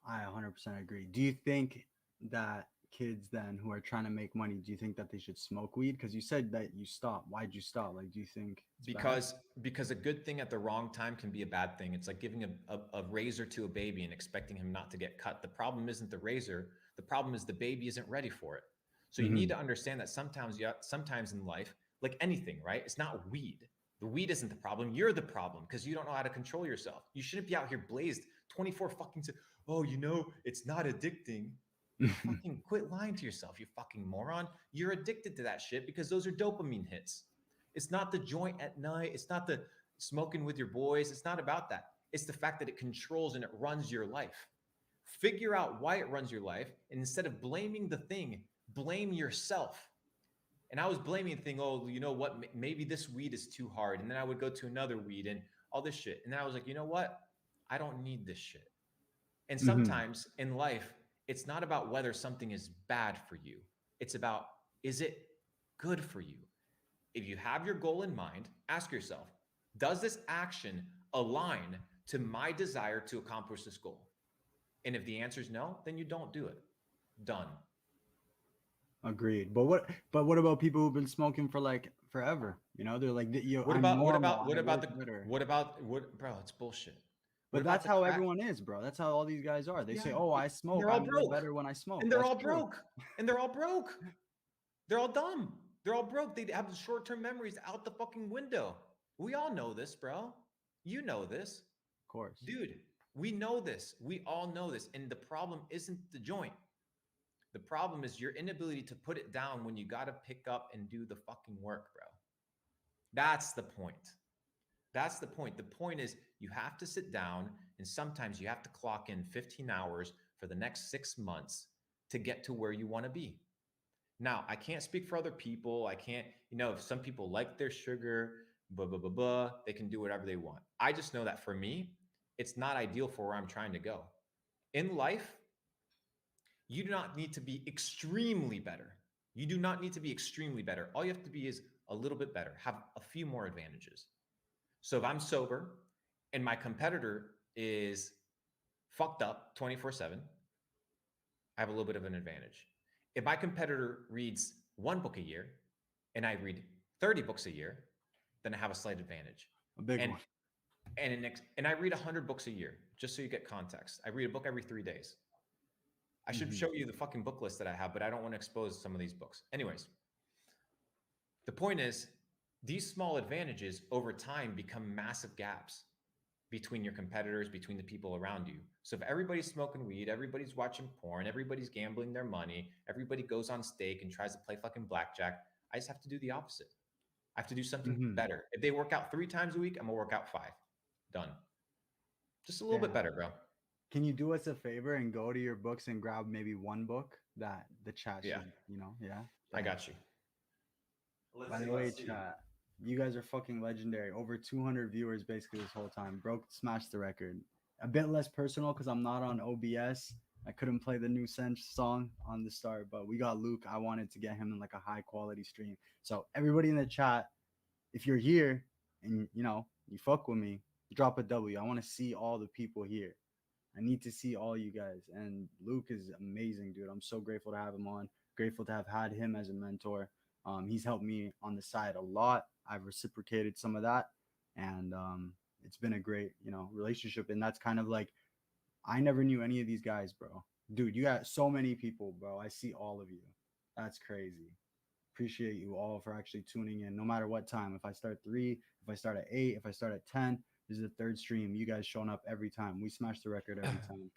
I 100% agree. Do you think that kids then who are trying to make money, do you think that they should smoke weed? Because you said that you stopped. Why'd you stop? Like, do you think it's bad? Because a good thing at the wrong time can be a bad thing. It's like giving a razor to a baby and expecting him not to get cut. The problem isn't the razor. The problem is the baby isn't ready for it. So you need Mm-hmm. to understand that sometimes in life, like anything, right? It's not weed. The weed isn't the problem. You're the problem because you don't know how to control yourself. You shouldn't be out here blazed 24 fucking. Oh, it's not addicting. Fucking quit lying to yourself, you fucking moron. You're addicted to that shit because those are dopamine hits. It's not the joint at night. It's not the smoking with your boys. It's not about that. It's the fact that it controls and it runs your life. Figure out why it runs your life. And instead of blaming the thing, blame yourself. And I was blaming the thing. Oh, you know what? Maybe this weed is too hard. And then I would go to another weed and all this shit. And then I was like, you know what? I don't need this shit. And Mm-hmm. sometimes in life, it's not about whether something is bad for you. It's about, is it good for you? If you have your goal in mind, ask yourself, does this action align to my desire to accomplish this goal? And if the answer is no, then you don't do it. Done. Agreed. But what about people who've been smoking for like forever? You know, they're like, yo, What I'm about what normal. about I what about work the better. what bro, it's bullshit. What But about that's the how crack? everyone is, bro. That's how all these guys are. They say, Yeah, oh, I smoke. they're all I'm way broke. better when I smoke. And they're That's all true. broke. And they're all broke. They're all dumb. They're all broke. They have the short-term memories out the fucking window. We all know this, bro. You know this. Of course. Dude, we know this. We all know this. And the problem isn't the joint. The problem is your inability to put it down when you got to pick up and do the fucking work, bro. That's the point. That's the point. The point is you have to sit down and sometimes you have to clock in 15 hours for the next 6 months to get to where you want to be. Now, I can't speak for other people. I can't, if some people like their sugar, blah, blah, blah, blah, they can do whatever they want. I just know that for me, it's not ideal for where I'm trying to go. In life, you do not need to be extremely better. You do not need to be extremely better. All you have to be is a little bit better, have a few more advantages. So if I'm sober and my competitor is fucked up 24/7, I have a little bit of an advantage. If my competitor reads one book a year and I read 30 books a year, then I have a slight advantage. A big And one. and I read 100 books a year, just so you get context. I read a book every 3 days. I should Hmm. show you the fucking book list that I have, but I don't want to expose some of these books. Anyways, the point is, these small advantages over time become massive gaps between your competitors, between the people around you. So if everybody's smoking weed, everybody's watching porn, everybody's gambling their money, everybody goes on stake and tries to play fucking blackjack, I just have to do the opposite. I have to do something Hmm. better. If they work out 3 times a week, I'm gonna work out 5. Done. Just a little bit Yeah. better, bro. Can you do us a favor and go to your books and grab maybe one book that the chat Yeah, should, yeah? I Thanks. got you. Let's By see. the way, Let's see. chat, you guys are fucking legendary. Over 200 viewers basically this whole time. Smashed the record. A bit less personal because I'm not on OBS. I couldn't play the new Sense song on the start, but we got Luke. I wanted to get him in like a high quality stream. So everybody in the chat, if you're here and you fuck with me, drop a W. I want to see all the people here. I need to see all you guys. And Luke is amazing, dude. I'm so grateful to have him on. Grateful to have had him as a mentor. He's helped me on the side a lot. I've reciprocated some of that, and it's been a great, relationship. And that's kind of like I never knew any of these guys, bro. Dude, you got so many people, bro. I see all of you. That's crazy. Appreciate you all for actually tuning in, no matter what time. If I start 3, if I start at 8, if I start at 10, this is the third stream. You guys showing up every time. We smash the record every time.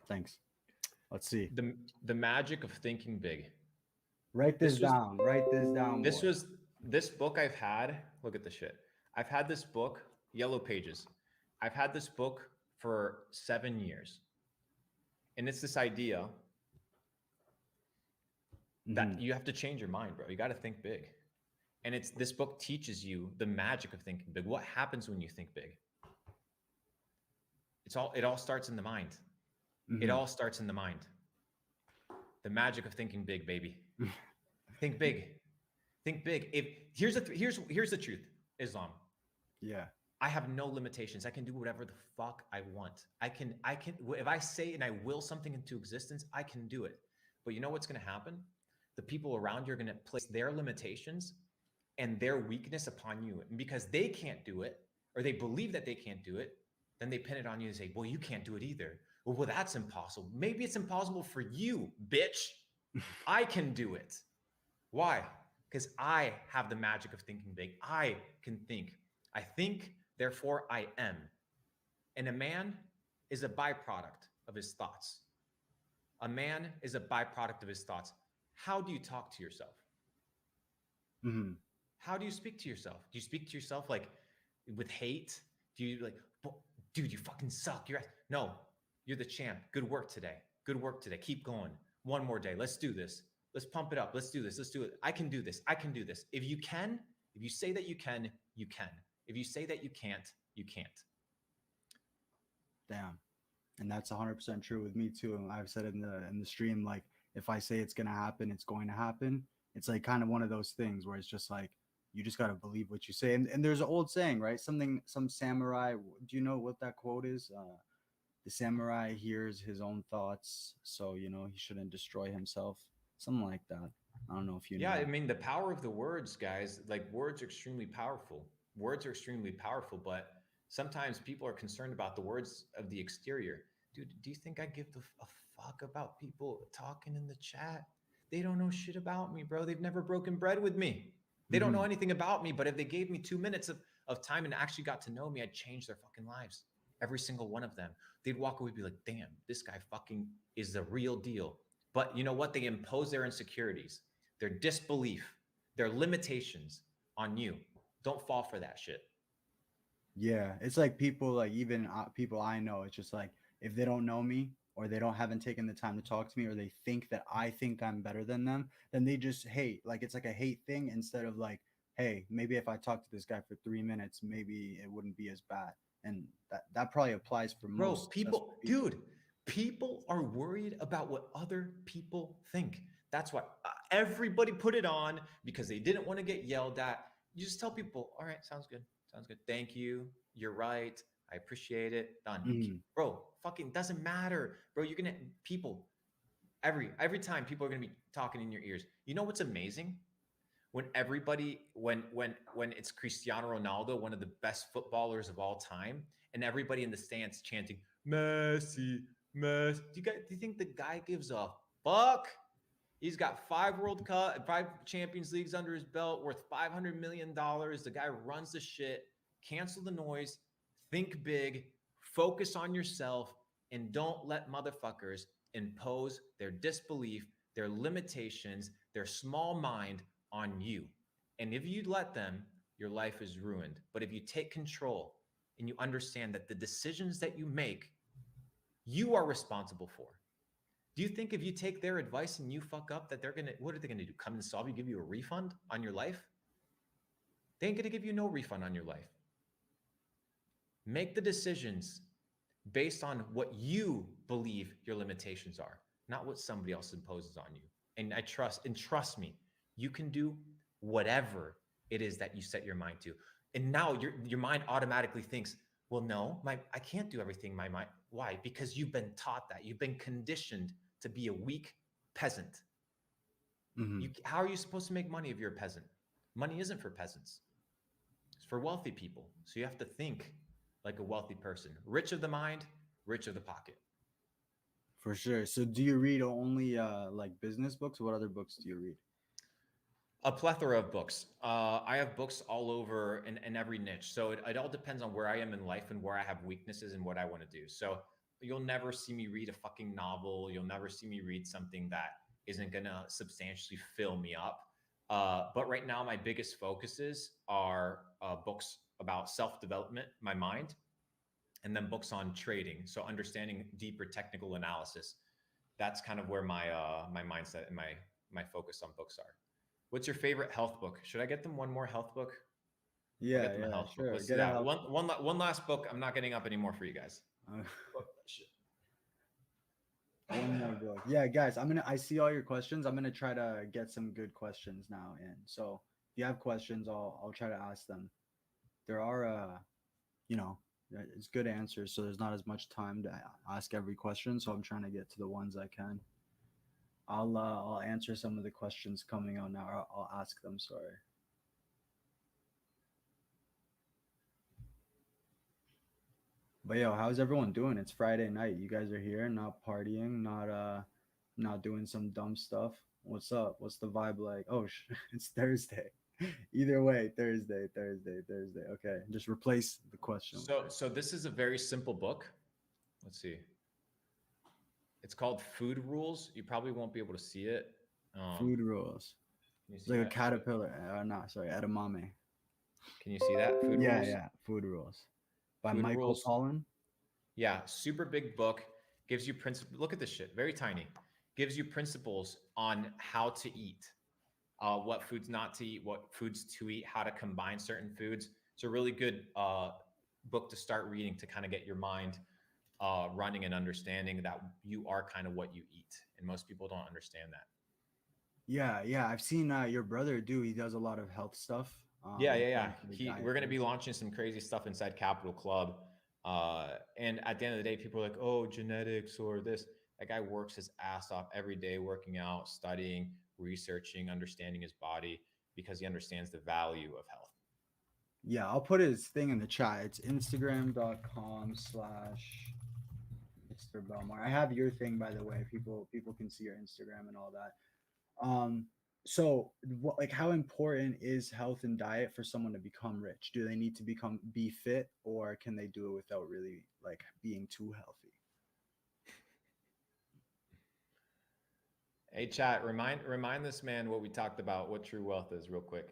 Thanks. Let's see. The magic of thinking big. Write this This was down. Write this down, this boy. was this book I've had. Look at the shit. I've had this book, Yellow Pages. I've had this book for 7 years. And it's this idea that you have to change your mind, bro. You got to think big. And it's this book teaches you the magic of thinking big. What happens when you think big? It all starts in the mind. It all starts in the mind. The magic of thinking big, baby. Think big. Think big. If here's the truth, Islam. Yeah. I have no limitations. I can do whatever the fuck I want. I can if I say and I will something into existence, I can do it. But you know what's going to happen? The people around you are going to place their limitations and their weakness upon you. And because they can't do it, or they believe that they can't do it, then they pin it on you and say, well, you can't do it either. Well, that's impossible. Maybe it's impossible for you, bitch. I can do it. Why? Because I have the magic of thinking big. I can think. I think, therefore I am. And a man is a byproduct of his thoughts. A man is a byproduct of his thoughts. How do you talk to yourself? How do you speak to yourself? Do you speak to yourself like with hate? Do you like, dude, you fucking suck? No, you're the champ. Good work today. Good work today. Keep going. One more day. Let's do this. Let's pump it up. Let's do this. Let's do it. I can do this. I can do this. If you can, if you say that you can, you can. If you say that you can't, you can't. Damn. And that's 100% true with me too. And I've said in the stream, like, if I say it's going to happen, it's going to happen. It's like kind of one of those things where it's just like, you just got to believe what you say. And there's an old saying, right? Some samurai, do you know what that quote is? The samurai hears his own thoughts, so, he shouldn't destroy himself. Something like that. I don't know if you know. Yeah, I mean, the power of the words, guys, like words are extremely powerful. Words are extremely powerful, but sometimes people are concerned about the words of the exterior. Dude, do you think I give a fuck about people talking in the chat? They don't know shit about me, bro. They've never broken bread with me. They don't know anything about me, but if they gave me 2 minutes of time and actually got to know me, I'd change their fucking lives. Every single one of them. They'd walk away and be like, damn, this guy fucking is the real deal. But you know what? They impose their insecurities, their disbelief, their limitations on you. Don't fall for that shit. Yeah, it's like people, like even people I know, it's just like if they don't know me or they haven't taken the time to talk to me, or they think that I think I'm better than them, then they just hate. Like it's like a hate thing instead of like, hey, maybe if I talk to this guy for 3 minutes, maybe it wouldn't be as bad. And that probably applies for Bro, most successful people, people. dude, people are worried about what other people think. That's why everybody put it on because they didn't want to get yelled at. You just tell people, all right, sounds good. Sounds good. Thank you. You're right. I appreciate it. Done. Bro, fucking doesn't matter. Bro, you're gonna people every time people are gonna be talking in your ears. You know what's amazing? when everybody when it's Cristiano Ronaldo, one of the best footballers of all time, and everybody in the stands chanting Messi, Messi. Do you think the guy gives a fuck? He's got 5 Champions Leagues under his belt, worth $500 million. The guy runs the shit. Cancel the noise. Think big. Focus on yourself, and don't let motherfuckers impose their disbelief, their limitations, their small mind on you. And if you let them, your life is ruined. But if you take control and you understand that the decisions that you make, you are responsible for. Do you think if you take their advice and you fuck up, that what are they gonna do? Come and solve you, give you a refund on your life? They ain't gonna give you no refund on your life. Make the decisions based on what you believe your limitations are, not what somebody else imposes on you. And trust me, you can do whatever it is that you set your mind to. And now your mind automatically thinks, well, no, I can't do everything my mind. Why? Because you've been taught that. You've been conditioned to be a weak peasant. How are you supposed to make money if you're a peasant? Money isn't for peasants. It's for wealthy people. So you have to think like a wealthy person. Rich of the mind, rich of the pocket. For sure. So do you read only like business books? What other books do you read? A plethora of books. I have books all over in every niche. So it all depends on where I am in life and where I have weaknesses and what I want to do. So you'll never see me read a fucking novel. You'll never see me read something that isn't going to substantially fill me up. But right now, my biggest focuses are books about self-development, my mind, and then books on trading. So understanding deeper technical analysis. That's kind of where my mindset and my focus on books are. What's your favorite health book? Should I get them one more health book? Yeah, Get them a yeah, health book. sure. Let's Get do a that. health One last book. I'm not getting up anymore for you guys. Shit. One more book. Yeah, guys, I see all your questions. I'm gonna try to get some good questions now in. So if you have questions, I'll try to ask them. There are you know, it's good answers, so there's not as much time to ask every question. So I'm trying to get to the ones I can. I'll answer some of the questions coming on now. Or I'll ask them. Sorry. But yo, how's everyone doing? It's Friday night. You guys are here, not partying, not doing some dumb stuff. What's up? What's the vibe like? Oh, it's Thursday. Either way, Thursday. Okay, just replace the question. So this is a very simple book. Let's see. It's called Food Rules. You probably won't be able to see it. Food rules. It's like a caterpillar. No, sorry, edamame. Can you see that? Food Rules? Yeah. Food rules. By Food Michael Rules. Pollan. Yeah, super big book. Gives you principles. Look at this shit. Very tiny. Gives you principles on how to eat, what foods not to eat, what foods to eat, how to combine certain foods. It's a really good book to start reading to kind of get your mind running and understanding that you are kind of what you eat. And most people don't understand that. Yeah. I've seen your brother do. He does a lot of health stuff. Yeah. We're going to be launching some crazy stuff inside Capital Club. And at the end of the day, people are like, oh, genetics or this. That guy works his ass off every day, working out, studying, researching, understanding his body because he understands the value of health. Yeah, I'll put his thing in the chat. It's instagram.com/Mr. Belmar. I have your thing, by the way. People can see your Instagram and all that. So what, like, how important is health and diet for someone to become rich? Do they need to be fit, or can they do it without really like being too healthy? Hey, chat, remind this man what we talked about, what true wealth is, real quick.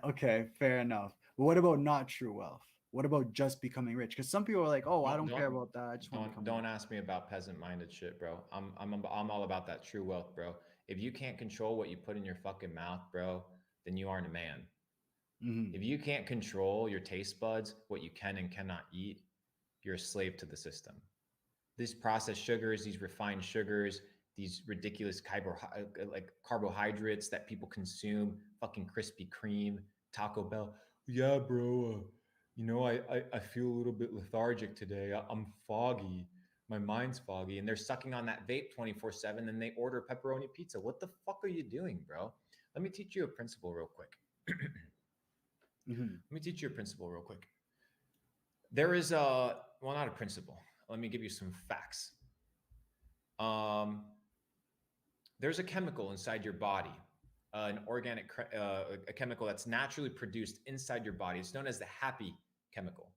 Okay, fair enough. But what about not true wealth? What about just becoming rich? Because some people are like, "Oh, I don't care about that. I just want to become." Don't ask me about peasant-minded shit, bro. I'm all about that true wealth, bro. If you can't control what you put in your fucking mouth, bro, then you aren't a man. Mm-hmm. If you can't control your taste buds, what you can and cannot eat, you're a slave to the system. These processed sugars, these refined sugars, these ridiculous carbohydrates that people consume, fucking Krispy Kreme, Taco Bell. Yeah, bro. I feel a little bit lethargic today. I'm foggy. My mind's foggy. And they're sucking on that vape 24/7 and they order pepperoni pizza. What the fuck are you doing, bro? Let me teach you a principle real quick. Hmm. Let me teach you a principle real quick. There is a, well, not a principle. Let me give you some facts. Um, there's a chemical inside your body, an organic, a chemical that's naturally produced inside your body. It's known as the happy chemical.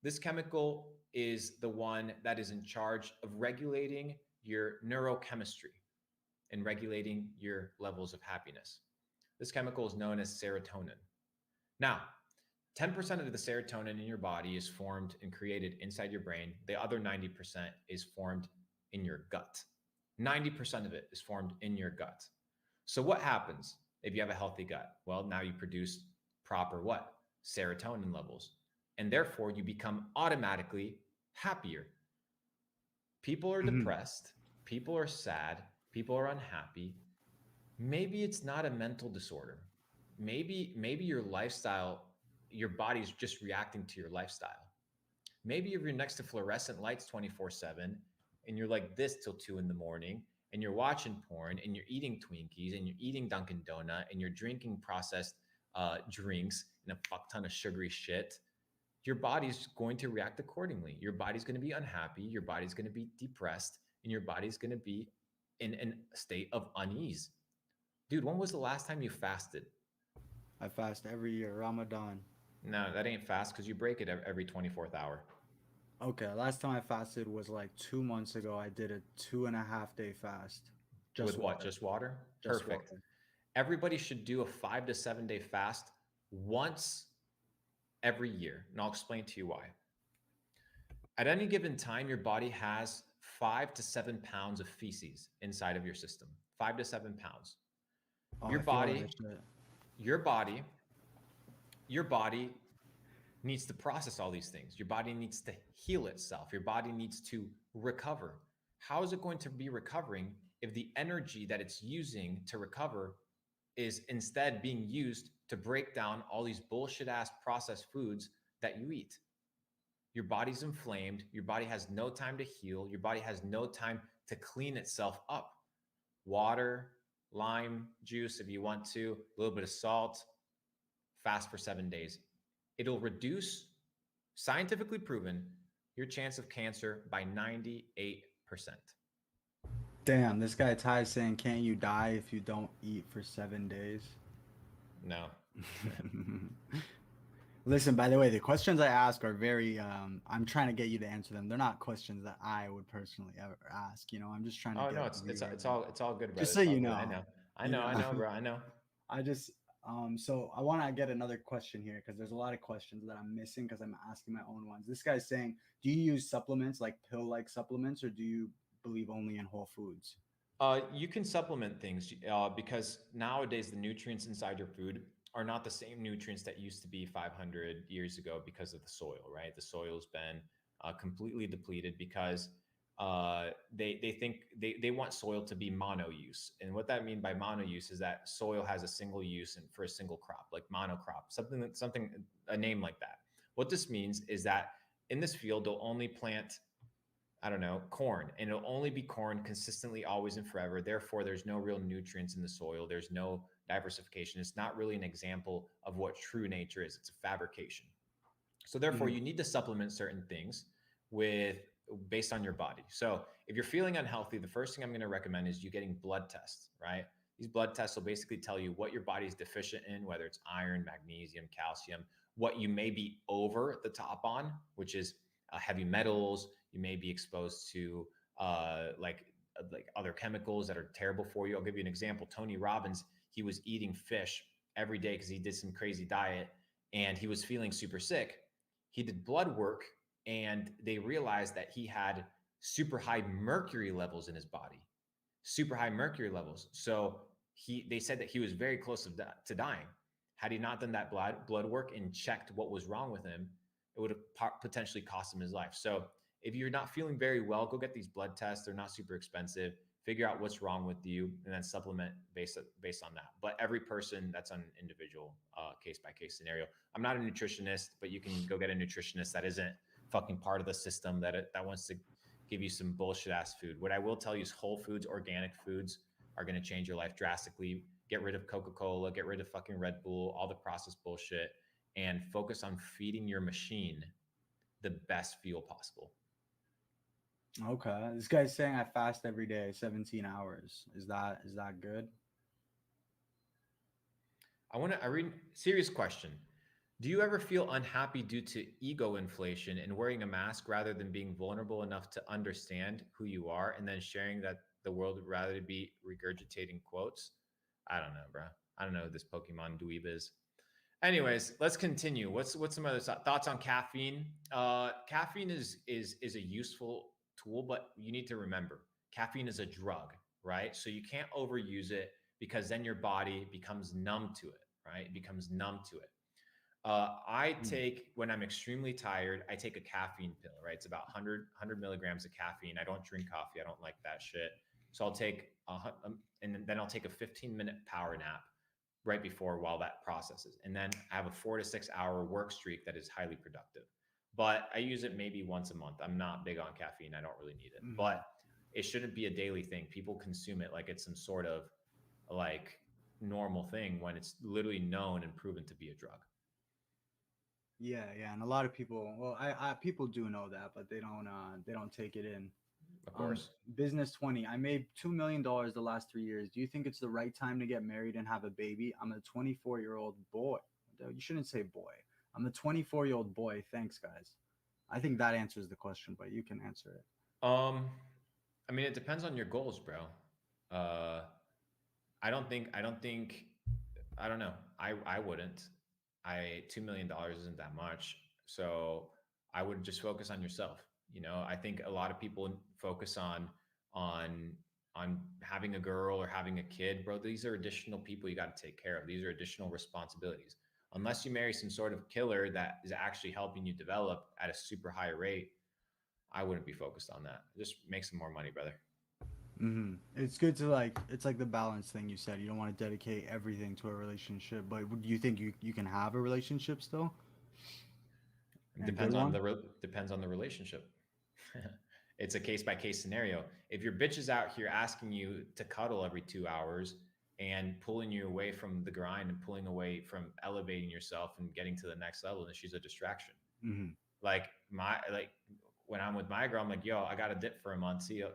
This chemical is the one that is in charge of regulating your neurochemistry and regulating your levels of happiness. This chemical is known as serotonin. Now, 10% of the serotonin in your body is formed and created inside your brain. The other 90% is formed in your gut. 90% of it is formed in your gut. So what happens if you have a healthy gut? Well, now you produce proper what? Serotonin levels. And therefore you become automatically happier. People are Hmm. depressed, people are sad, people are unhappy. Maybe it's not a mental disorder. Maybe your lifestyle, your body's just reacting to your lifestyle. Maybe if you're next to fluorescent lights 24/7 and you're like this till 2 in the morning and you're watching porn and you're eating Twinkies and you're eating Dunkin' Donut and you're drinking processed drinks and a fuck ton of sugary shit, your body's going to react accordingly. Your body's going to be unhappy. Your body's going to be depressed and your body's going to be in a state of unease. Dude, when was the last time you fasted? I fast every year, Ramadan. No, that ain't fast because you break it every 24th hour. Okay, last time I fasted was like 2 months ago. I did a 2.5 day fast. Just With what? water. Just water? Just Perfect. water. Everybody should do a 5 to 7 day fast once every year. And I'll explain to you why. At any given time, your body has 5 to 7 pounds of feces inside of your system. 5 to 7 pounds. Oh, Your I feel that body, shit. your body, your body needs to process all these things. Your body needs to heal itself. Your body needs to recover. How is it going to be recovering if the energy that it's using to recover is instead being used to break down all these bullshit ass processed foods that you eat? Your body's inflamed. Your body has no time to heal. Your body has no time to clean itself up. Water, lime juice, if you want to, a little bit of salt, fast for 7 days. It'll reduce, scientifically proven, your chance of cancer by 98%. Damn, this guy Ty is saying, "Can't you die if you don't eat for 7 days?" No. Listen, by the way, the questions I ask are very. I'm trying to get you to answer them. They're not questions that I would personally ever ask. I'm just trying to Oh get no, a it's viewer. it's all good, brother. Just so It's all you good. I know, know. I you know, I know. know, bro. I know. I just so I want to get another question here because there's a lot of questions that I'm missing because I'm asking my own ones. This guy's saying, do you use supplements like pill-like supplements, or do you believe only in whole foods? You can supplement things because nowadays the nutrients inside your food are not the same nutrients that used to be 500 years ago because of the soil, right? The soil's been completely depleted because they think they want soil to be mono use. And what that mean by mono use is that soil has a single use and for a single crop, like monocrop, something, a name like that. What this means is that in this field, they'll only plant, I don't know, corn, and it'll only be corn consistently, always and forever. Therefore, there's no real nutrients in the soil. There's no diversification. It's not really an example of what true nature is. It's a fabrication. So therefore, Mhm. you need to supplement certain things with based on your body. So if you're feeling unhealthy, the first thing I'm going to recommend is you getting blood tests, right? These blood tests will basically tell you what your body's deficient in, whether it's iron, magnesium, calcium, what you may be over the top on, which is heavy metals. You may be exposed to like other chemicals that are terrible for you. I'll give you an example. Tony Robbins, he was eating fish every day because he did some crazy diet and he was feeling super sick. He did blood work and they realized that he had super high mercury levels in his body, super high mercury levels. So they said that he was very close to dying. Had he not done that blood work and checked what was wrong with him, it would have potentially cost him his life. So if you're not feeling very well, go get these blood tests. They're not super expensive. Figure out what's wrong with you and then supplement based on that. But every person, that's on an individual case by case scenario. I'm not a nutritionist, but you can go get a nutritionist that isn't fucking part of the system that wants to give you some bullshit ass food. What I will tell you is whole foods, organic foods are going to change your life drastically. get rid of Coca-Cola, get rid of fucking Red Bull, all the processed bullshit, and focus on feeding your machine the best fuel possible. Okay. This guy's saying I fast every day, 17 hours. Is that good? I read serious question. Do you ever feel unhappy due to ego inflation and wearing a mask rather than being vulnerable enough to understand who you are and then sharing that the world would rather be regurgitating quotes? I don't know, bro. I don't know who this Pokemon dweeb is. Anyways, let's continue. What's some other thoughts on caffeine? Caffeine is a useful tool, but you need to remember caffeine is a drug, right? So you can't overuse it because then your body becomes numb to it, right? It becomes numb to it. I Mm. take when I'm extremely tired, I take a caffeine pill, right? It's about 100 milligrams of caffeine. I don't drink coffee. I don't like that shit. So I'll take and then I'll take a 15-minute power nap right before while that processes. And then I have a 4 to 6 hour work streak that is highly productive. But I use it maybe once a month. I'm not big on caffeine. I don't really need it. Mhm. But it shouldn't be a daily thing. People consume it like it's some sort of like normal thing when it's literally known and proven to be a drug. Yeah, yeah, and a lot of people, well, I people do know that, but they don't take it in. Of Um, course. Business 20. I made $2 million the last 3 years. Do you think it's the right time to get married and have a baby? I'm a 24-year-old boy. You shouldn't say boy. I'm a 24-year-old boy. Thanks, guys. I think that answers the question, but you can answer it. Um, I mean, it depends on your goals, bro. Uh, I don't think I don't know. I wouldn't. $2 million isn't that much. So I would just focus on yourself. I think a lot of people focus on on having a girl or having a kid, bro. These are additional people you got to take care of. These are additional responsibilities. Unless you marry some sort of killer that is actually helping you develop at a super high rate, I wouldn't be focused on that. Just make some more money, brother. It's good to it's like the balance thing you said. You don't want to dedicate everything to a relationship, but do you think you can have a relationship still It and a good depends on one? the relationship. It's a case by case scenario. If your bitch is out here asking you to cuddle every 2 hours and pulling you away from the grind and pulling away from elevating yourself and getting to the next level, then she's a distraction. Hmm. Like when I'm with my girl, I'm like, yo, I got a dip for a month. See ya.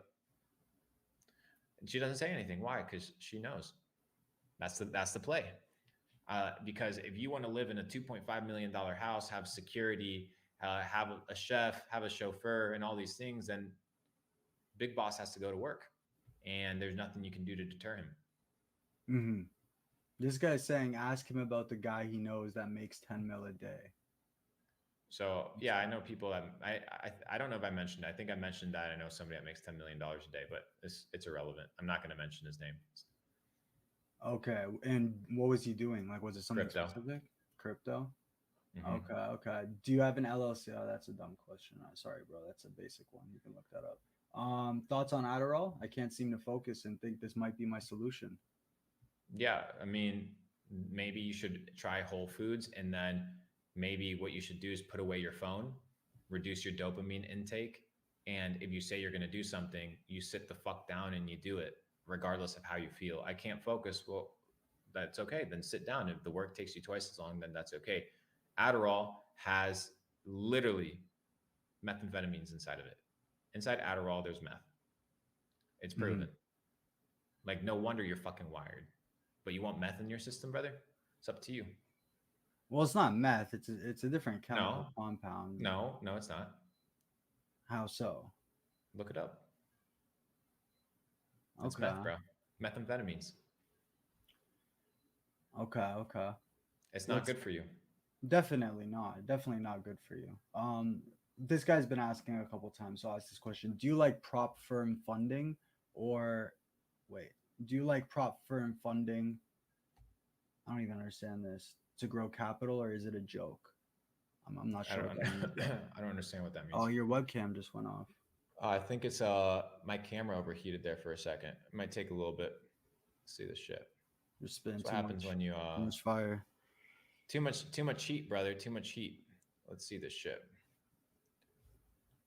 And she doesn't say anything. Why? Because she knows. That's the play. Because if you want to live in a $2.5 million house, have security, have a chef, have a chauffeur, and all these things, then Big Boss has to go to work, and there's nothing you can do to deter him. Hmm. This guy's saying ask him about the guy he knows that makes 10 mil a day. So yeah, I know people that I don't know if I mentioned. I think I mentioned that I know somebody that makes $10 million a day, but it's irrelevant. I'm not going to mention his name. It's Okay, and what was he doing? Like, was it something crypto. specific? Crypto? Hmm. Okay, okay. Do you have an LLC? Oh, that's a dumb question. Sorry, bro. That's a basic one. You can look that up. Thoughts on Adderall? I can't seem to focus and think this might be my solution. Yeah, I mean, maybe you should try Whole Foods, and then maybe what you should do is put away your phone, reduce your dopamine intake, and if you say you're going to do something, you sit the fuck down and you do it, regardless of how you feel. I can't focus. Well, that's okay. Then sit down. If the work takes you twice as long, then that's okay. Adderall has literally methamphetamines inside of it. Inside Adderall, there's meth. It's Hmm. proven. Like, no wonder you're fucking wired. But you want meth in your system, brother? It's up to you. Well, it's not meth. It's a different chemical No, compound. no, it's not. How so? Look it up. It's meth, Okay, bro. Methamphetamines. okay, okay. It's not Let's good for you. definitely not good for you. This guy's been asking a couple times, so I'll ask this question: Do you like prop firm funding, or wait? Do you like prop firm funding? I don't even understand this. To grow capital, or is it a joke? I'm not I sure don't. what that means yet. I don't understand what that Oh, means. your webcam just went off. I think it's my camera overheated there for a second. It might take a little bit. Let's see this shit. You're spitting That's what too happens much, when you too much fire. too much heat, brother. Too much heat. Let's see this shit.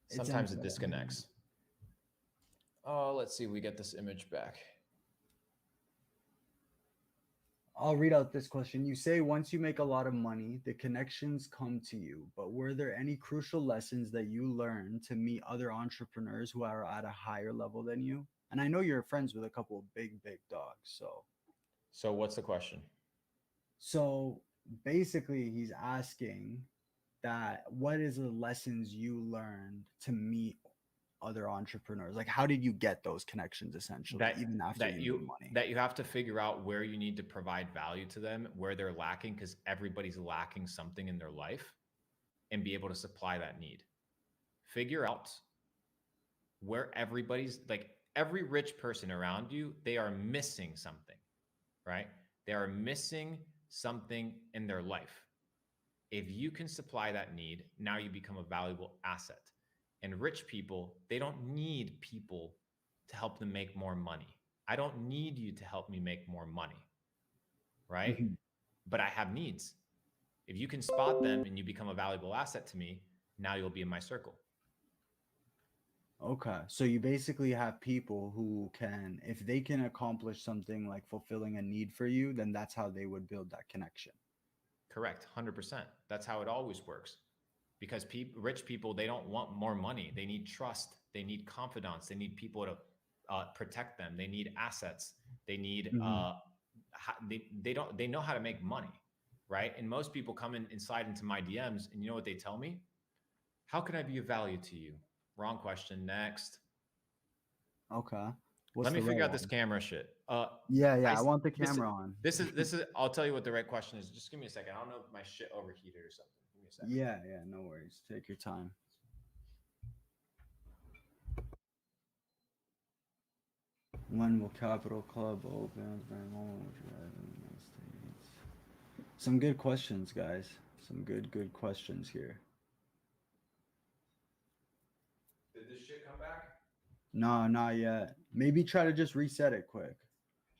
It's Sometimes it internet. disconnects. Oh, let's see. We get this image back. I'll read out this question. You say once you make a lot of money, the connections come to you. But were there any crucial lessons that you learned to meet other entrepreneurs who are at a higher level than you? And I know you're friends with a couple of big dogs. So what's the question? So basically, he's asking that what is the lessons you learned to meet other entrepreneurs? Like, how did you get those connections essentially, that even after that you you made money? that you have to figure out where you need to provide value to them, where they're lacking, because everybody's lacking something in their life, and be able to supply that need. Figure out where everybody's like every rich person around you, they are missing something, right? They are missing something in their life. If you can supply that need, now you become a valuable asset. And rich people, they don't need people to help them make more money. I don't need you to help me make more money, right? Mhm. But I have needs. If you can spot them and you become a valuable asset to me, now you'll be in my circle. Okay. So you basically have people who can, if they can accomplish something like fulfilling a need for you, then that's how they would build that connection. Correct, 100%. That's how it always works. Because rich people, they don't want more money. They need trust. They need confidence. They need people to protect them. They need assets. They need Hmm. they know how to make money, right? And most people come in and slide into my DMs, and you know what they tell me? How can I be of value to you? Wrong question. Next. Okay. Let What's me the right figure out this one? camera shit. Yeah, I I want the this camera on. this is. I'll tell you what the right question is. Just give me a second. I don't know if my shit overheated or something. Give me a second. Yeah, no worries. Take your time. When will Capital Club open? Some good questions, guys. Some good questions here. Did this shit come back? No, not yet. Maybe try to just reset it quick.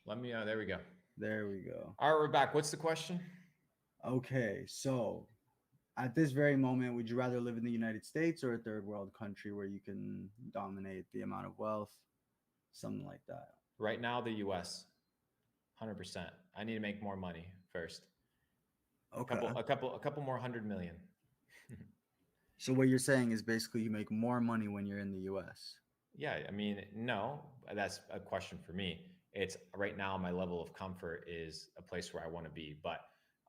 Let me. There we go. There we go. All right, we're back. What's the question? Okay, so at this very moment, would you rather live in the United States or a third world country where you can dominate the amount of wealth? Something like that. Right now, the U.S. 100%. I need to make more money first. Okay. A couple more 100 million. So what you're saying is basically you make more money when you're in the US. Yeah, I mean, no, that's a question for me. It's right now my level of comfort is a place where I want to be, but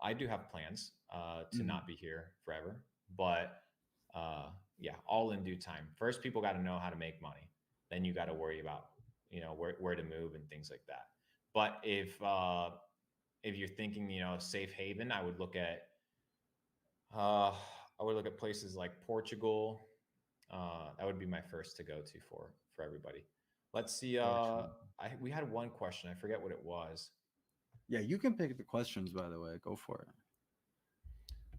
I do have plans to Hmm. not be here forever. But yeah, all in due time. First, people got to know how to make money. Then you got to worry about where to move and things like that. But if you're thinking safe haven, uh, I would look at places like Portugal. That would be my first to go to for everybody. Let's see. Fortunately. We had one question. I forget what it was. Yeah, you can pick the questions by the way. Go for it.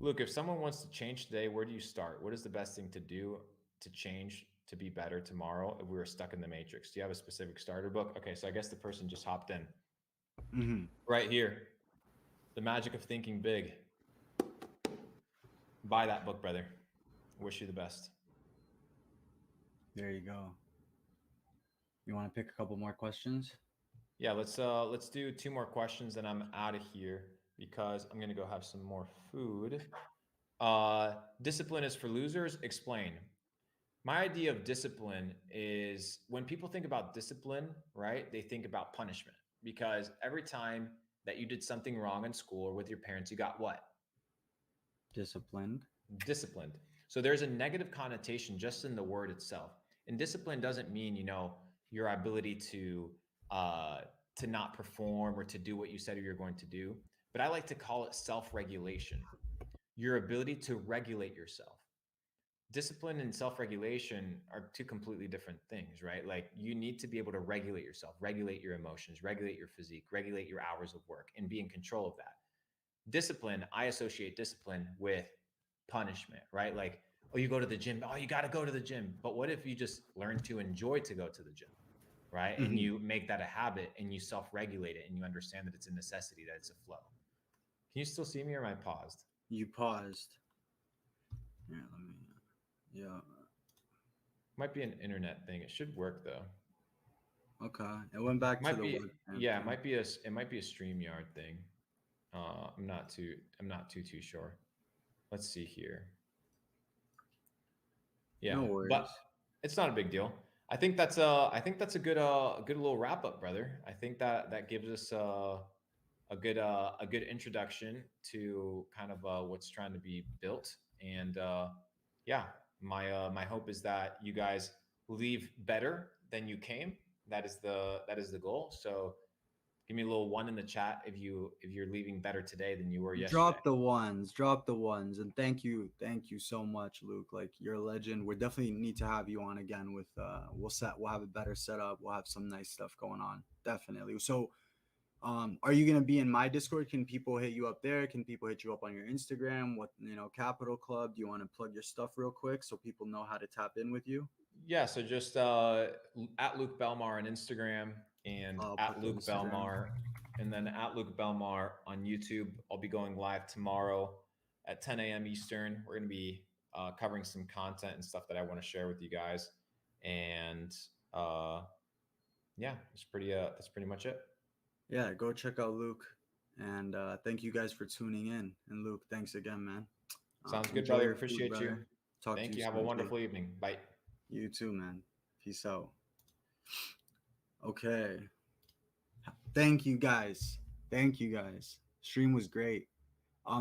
Luke, if someone wants to change today, where do you start? What is the best thing to do to change to be better tomorrow if we were stuck in the matrix? Do you have a specific starter book? Okay, so I guess the person just hopped in Hmm. right here. The Magic of Thinking Big. Buy that book, brother. Wish you the best. There you go. You want to pick a couple more questions? Yeah, let's do two more questions and I'm out of here because I'm gonna go have some more food. Discipline is for losers. Explain. My idea of discipline is when people think about discipline, right? They think about punishment because every time that you did something wrong in school or with your parents, you got what? Disciplined. Disciplined. So there's a negative connotation just in the word itself. And discipline doesn't mean, your ability uh, to not perform or to do what you said you're going to do. But I like to call it self-regulation. Your ability to regulate yourself. Discipline and self-regulation are two completely different things, right? Like you need to be able to regulate yourself, regulate your emotions, regulate your physique, regulate your hours of work, and be in control of that. Discipline, I associate discipline with punishment, right? Like, oh, you go to the gym, oh, you got to go to the gym. But what if you just learn to enjoy to go to the gym, right? And Hmm. you make that a habit and you self-regulate it and you understand that it's a necessity, that it's a flow. Can you still see me or am I paused? You paused. Yeah, let me. Yeah. Might be an internet thing. It should work though. Okay. It went back to Might the be, webcam yeah, thing. it might be a StreamYard thing. I'm not too sure. Let's see here. Yeah, No but worries. it's not a big deal. I think that's a good little wrap up, brother. I think that that gives us a good introduction to kind of what's trying to be built. And yeah, my hope is that you guys leave better than you came. That is the goal. So give me a little one in the chat if you're leaving better today than you were yesterday. Drop the ones, and thank you so much, Luke. Like, you're a legend. We definitely need to have you on again. With we'll have a better setup. We'll have some nice stuff going on. Definitely. So, are you gonna be in my Discord? Can people hit you up there? Can people hit you up on your Instagram? What, Capital Club? Do you want to plug your stuff real quick so people know how to tap in with you? Yeah, so just at Luke Belmar on Instagram and I'll at put the Luke Instagram. Belmar, and then at Luke Belmar on YouTube. I'll be going live tomorrow at 10 a.m. Eastern. We're going to be covering some content and stuff that I want to share with you guys. And uh, yeah, that's pretty much it. Yeah, go check out Luke, and thank you guys for tuning in. And Luke, thanks again, man. Sounds good, Enjoy brother. your food, Appreciate you. brother. Talk to Thank you you. Have a soon, G. wonderful evening. Bye. You too, man. Peace out. Okay. Thank you guys. Thank you guys. Stream was great.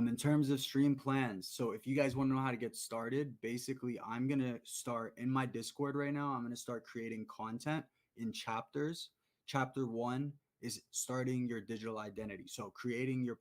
In terms of stream plans, so if you guys want to know how to get started, basically I'm gonna start in my Discord right now. I'm gonna start creating content in chapters. Chapter one is starting your digital identity. So creating your